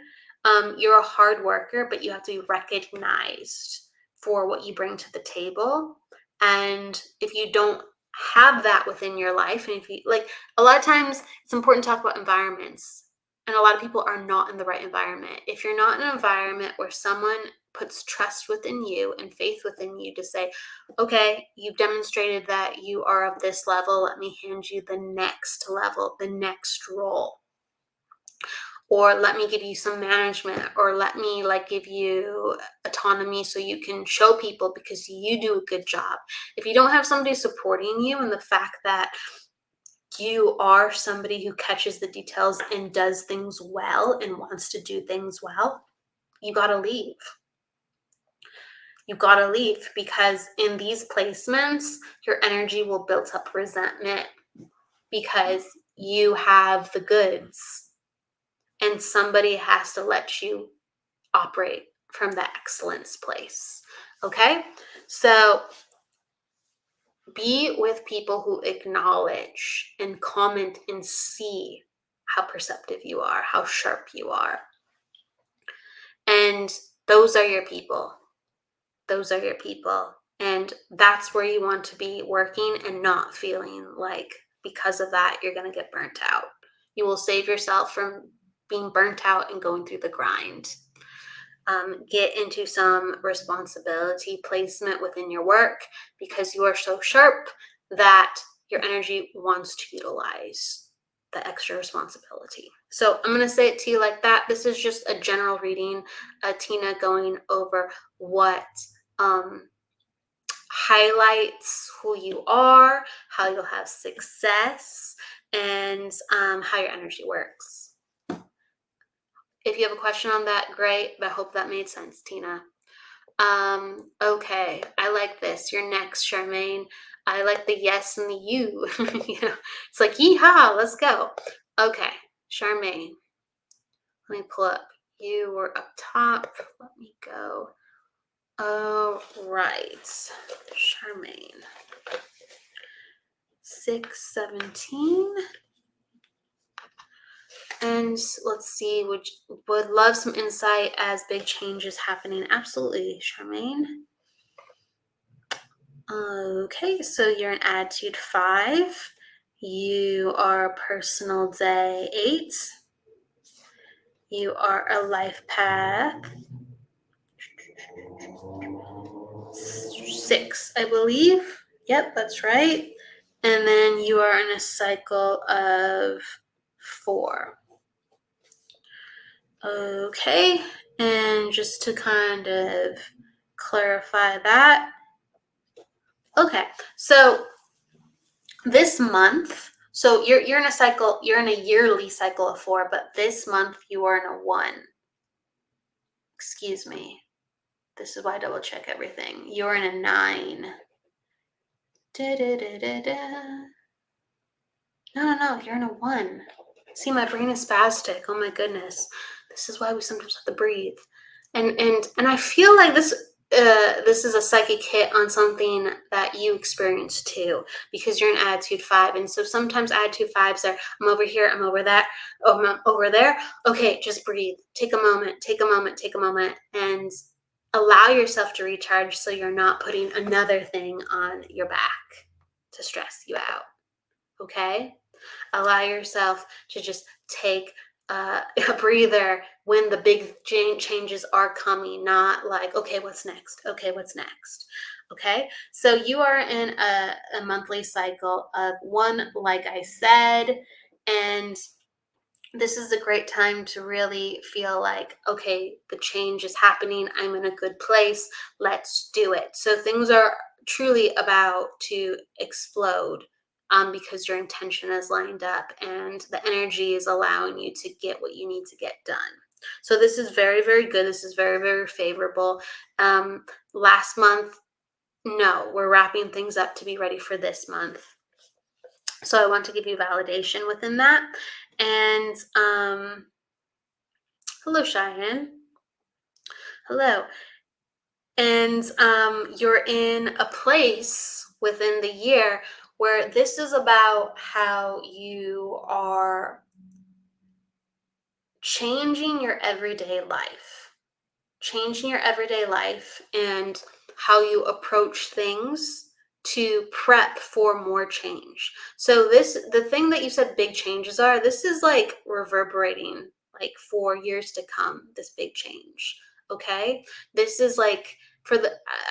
You're a hard worker, but you have to be recognized for what you bring to the table. And if you don't have that within your life, and if you like, a lot of times it's important to talk about environments. And a lot of people are not in the right environment. If you're not in an environment where someone puts trust within you and faith within you to say, okay, you've demonstrated that you are of this level, let me hand you the next level, the next role, or let me give you some management, or let me like give you autonomy so you can show people because you do a good job. If you don't have somebody supporting you and the fact that you are somebody who catches the details and does things well and wants to do things well, you got to leave. You got to leave, because in these placements your energy will build up resentment because you have the goods and somebody has to let you operate from the excellence place. Okay? So be with people who acknowledge and comment and see how perceptive you are, how sharp you are. And those are your people. Those are your people. And that's where you want to be working, and not feeling like because of that you're going to get burnt out. You will save yourself from being burnt out and going through the grind. Get into some responsibility placement within your work, because you are so sharp that your energy wants to utilize the extra responsibility. So I'm going to say it to you like that. This is just a general reading, Tina going over what highlights who you are, how you'll have success, and how your energy works. If you have a question on that, great. But I hope that made sense, Tina. Okay, I like this. You're next, Charmaine. I like the yes and the you. It's like, yeehaw, let's go. Okay, Charmaine. Let me pull up. You were up top. Let me go. All right, Charmaine. 617. And let's see, would love some insight as big changes happening. Absolutely, Charmaine. Okay, so you're an attitude 5. You are personal day 8. You are a life path 6, I believe. Yep, that's right. And then you are in a cycle of 4. Okay, and just to kind of clarify that. Okay, so this month, so you're in a cycle, you're in a yearly cycle of 4, but this month you are in a 1. Excuse me. This is why I double check everything. You're in a 9. Da-da-da-da-da. No, you're in a one. See, my brain is spastic. Oh my goodness. This is why we sometimes have to breathe. And I feel like this is a psychic hit on something that you experience too, because you're in attitude five. And so sometimes attitude fives are, I'm over here, I'm over that, oh, I'm over there. Okay, just breathe. Take a moment, take a moment, take a moment, and allow yourself to recharge so you're not putting another thing on your back to stress you out. Okay? Allow yourself to just take a breather when the big changes are coming, not like, okay, what's next? Okay, what's next? Okay, so you are in a monthly cycle of one, like I said, and this is a great time to really feel like, okay, the change is happening. I'm in a good place. Let's do it. So things are truly about to explode because your intention is lined up and the energy is allowing you to get what you need to get done. So this is very, very good. This is very, very favorable. Last month, no, we're wrapping things up to be ready for this month. So I want to give you validation within that. And hello, Cheyenne. Hello. And you're in a place within the year where this is about how you are changing your everyday life. Changing your everyday life and how you approach things to prep for more change. So the thing that you said big changes are, this is like reverberating like for years to come, this big change. Okay? This is like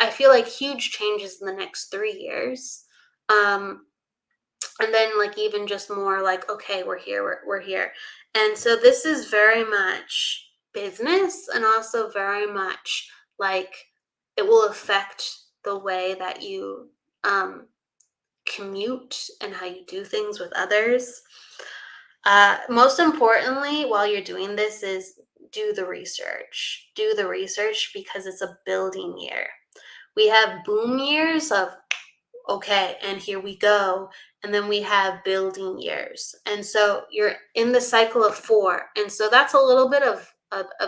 I feel like huge changes in the next 3 years. And then like even just more like, okay, we're here, we're here. And so this is very much business and also very much like it will affect the way that you commute and how you do things with others. Most importantly, while you're doing this is do the research. Do the research because it's a building year. We have boom years of okay, and here we go. And then we have building years. And so you're in the cycle of four. And so that's a little bit of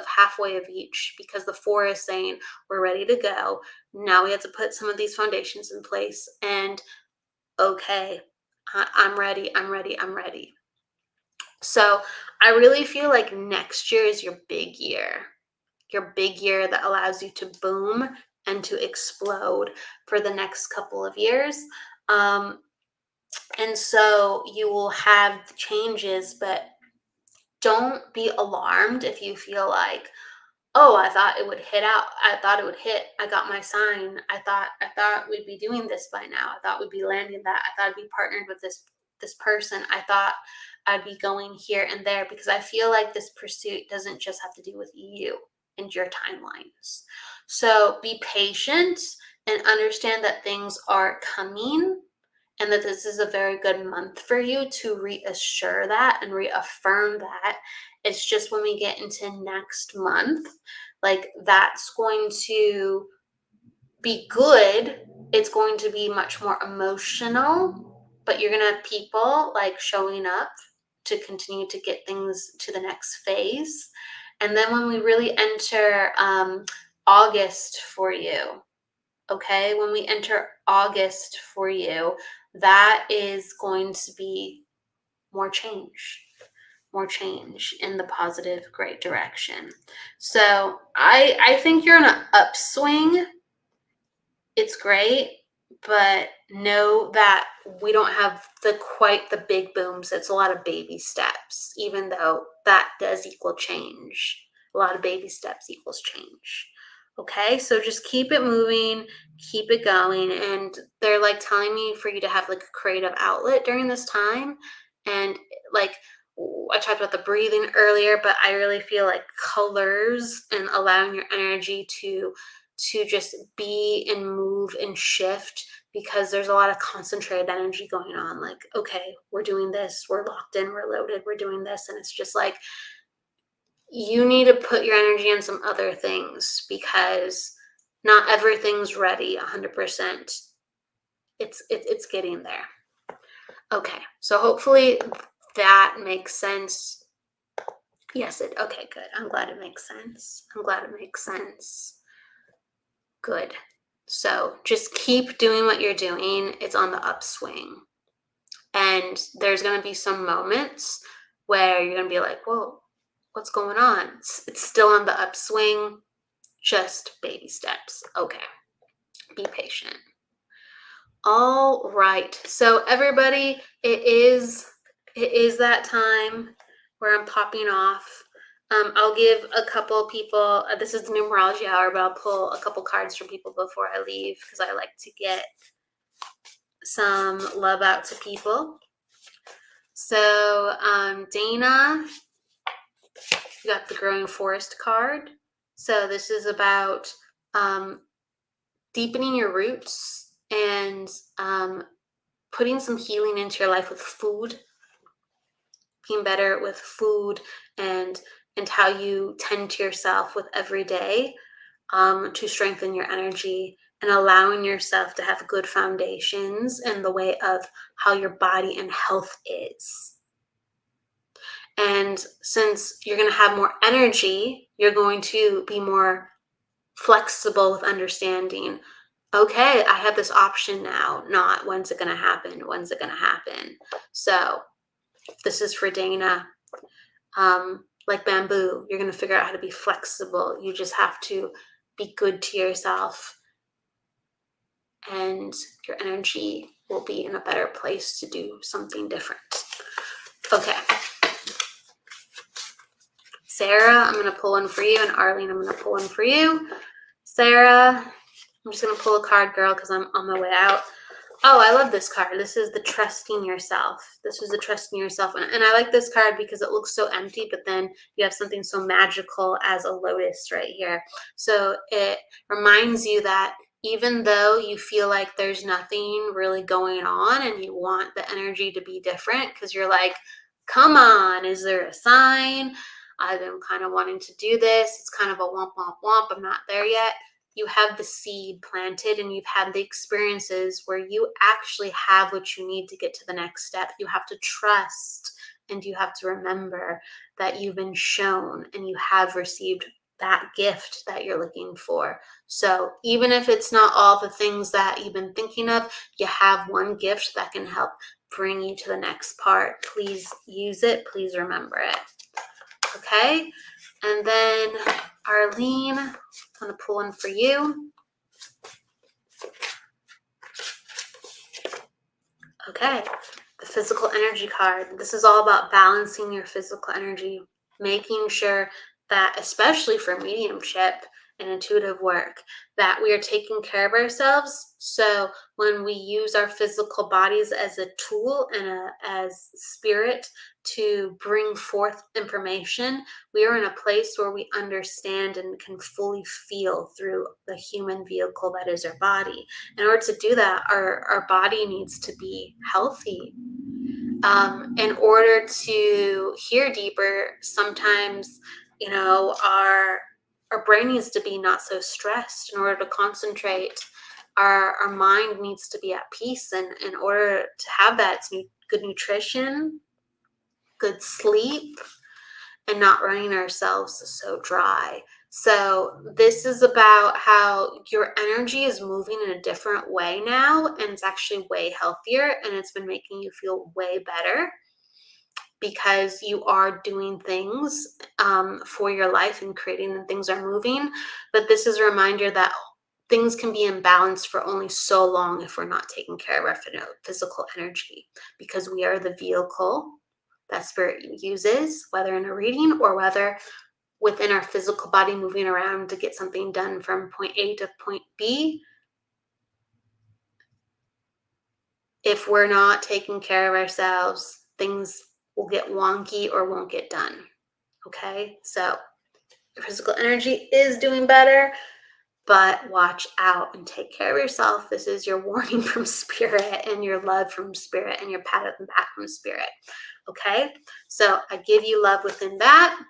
halfway of each because the four is saying we're ready to go. Now we have to put some of these foundations in place. And okay, I'm ready, I'm ready, I'm ready. So I really feel like next year is your big year that allows you to boom and to explode for the next couple of years. And so you will have changes, but don't be alarmed if you feel like, oh, I thought it would hit out. I thought it would hit. I got my sign. I thought we'd be doing this by now. I thought we'd be landing that. I thought I'd be partnered with this person. I thought I'd be going here and there because I feel like this pursuit doesn't just have to do with you and your timelines. So be patient and understand that things are coming and that this is a very good month for you to reassure that and reaffirm that. It's just when we get into next month, like that's going to be good. It's going to be much more emotional, but you're going to have people like showing up to continue to get things to the next phase. And then when we really enter August for you, okay, when we enter August for you, that is going to be more change in the positive, great direction. So I think you're on an upswing. It's great, but know that we don't have quite the big booms. It's a lot of baby steps, even though that does equal change. A lot of baby steps equals change. Okay, so just keep it moving, keep it going. And they're like telling me for you to have like a creative outlet during this time. And like I talked about the breathing earlier, but I really feel like colors and allowing your energy to just be and move and shift because there's a lot of concentrated energy going on. Like, okay, we're doing this, we're locked in, we're loaded, we're doing this. And it's just like, you need to put your energy on some other things because not everything's ready 100%. it's getting there. Okay, so hopefully that makes sense. Yes, okay, good. I'm glad it makes sense. I'm glad it makes sense. Good. So just keep doing what you're doing. It's on the upswing. And there's going to be some moments where you're going to be like, whoa, what's going on? It's still on the upswing, just baby steps. Okay, be patient. All right. So everybody, it is that time where I'm popping off. I'll give a couple people, this is the numerology hour, but I'll pull a couple cards from people before I leave because I like to get some love out to people. So Dana, you got the growing forest card. So this is about deepening your roots and putting some healing into your life with food, being better with food and how you tend to yourself with every day to strengthen your energy and allowing yourself to have good foundations in the way of how your body and health is. And since you're going to have more energy, you're going to be more flexible with understanding, okay, I have this option now, not when's it going to happen? When's it going to happen? So this is for Dana. Like bamboo, you're going to figure out how to be flexible. You just have to be good to yourself and your energy will be in a better place to do something different. Okay. Sarah, I'm going to pull one for you, and Arlene, I'm going to pull one for you. Sarah, I'm just going to pull a card, girl, because I'm on my way out. Oh, I love this card. This is the trusting yourself. This is the trusting yourself. And I like this card because it looks so empty, but then you have something so magical as a lotus right here. So it reminds you that even though you feel like there's nothing really going on and you want the energy to be different because you're like, come on, is there a sign? I've been kind of wanting to do this. It's kind of a womp, womp, womp. I'm not there yet. You have the seed planted and you've had the experiences where you actually have what you need to get to the next step. You have to trust and you have to remember that you've been shown and you have received that gift that you're looking for. So even if it's not all the things that you've been thinking of, you have one gift that can help bring you to the next part. Please use it. Please remember it. Okay. And then Arlene, I'm going to pull one for you. Okay, the physical energy card. This is all about balancing your physical energy, making sure that, especially for mediumship and intuitive work, that we are taking care of ourselves. So when we use our physical bodies as a tool and as spirit to bring forth information, we are in a place where we understand and can fully feel through the human vehicle that is our body. In order to do that, our body needs to be healthy. In order to hear deeper, sometimes, our brain needs to be not so stressed. In order to concentrate, our mind needs to be at peace. And in order to have that, it's good nutrition, good sleep, and not running ourselves so dry. So this is about how your energy is moving in a different way now, and it's actually way healthier, and it's been making you feel way better because you are doing things for your life and creating, and things are moving. But this is a reminder that things can be imbalanced for only so long if we're not taking care of our physical energy, because we are the vehicle that spirit uses, whether in a reading or whether within our physical body moving around to get something done from point A to point B. If we're not taking care of ourselves, things will get wonky or won't get done. Okay, so your physical energy is doing better, but watch out and take care of yourself. This is your warning from spirit and your love from spirit and your pat on the back from spirit. Okay, so I give you love within that.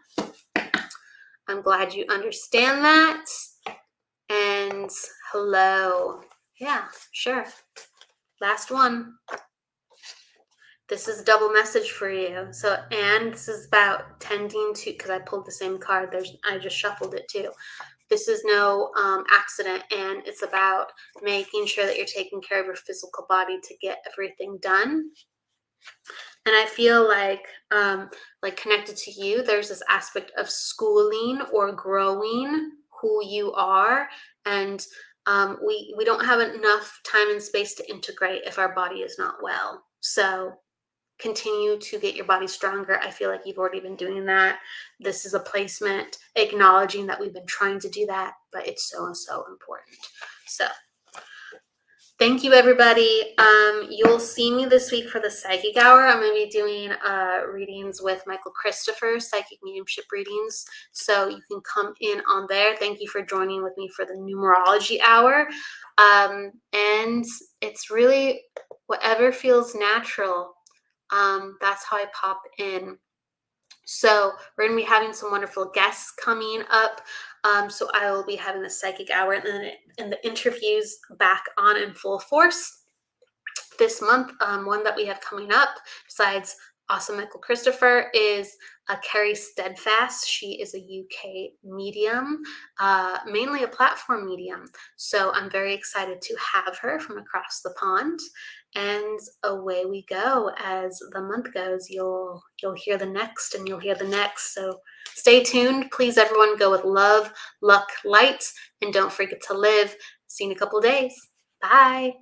I'm glad you understand that. And hello. Yeah, sure. Last one. This is a double message for you. So, and this is about tending to, because I pulled the same card. I just shuffled it too. This is no accident, and it's about making sure that you're taking care of your physical body to get everything done. And I feel like connected to you, there's this aspect of schooling or growing who you are, and we don't have enough time and space to integrate if our body is not well. So continue to get your body stronger. I feel like you've already been doing that. This is a placement acknowledging that we've been trying to do that, but it's so, so important. So thank you, everybody. You'll see me this week for the Psychic Hour. I'm going to be doing readings with Michael Christopher, Psychic Mediumship readings. So you can come in on there. Thank you for joining with me for the Numerology Hour. And it's really whatever feels natural. That's how I pop in. So we're going to be having some wonderful guests coming up. So I will be having the Psychic Hour and the interviews back on in full force this month. One that we have coming up, besides awesome Michael Christopher, is Carrie Steadfast. She is a UK medium, mainly a platform medium. So I'm very excited to have her from across the pond. And away we go. As the month goes, you'll hear the next, and you'll hear the next. So stay tuned. Please, everyone, go with love, luck, light, and don't forget to live. See you in a couple days. Bye.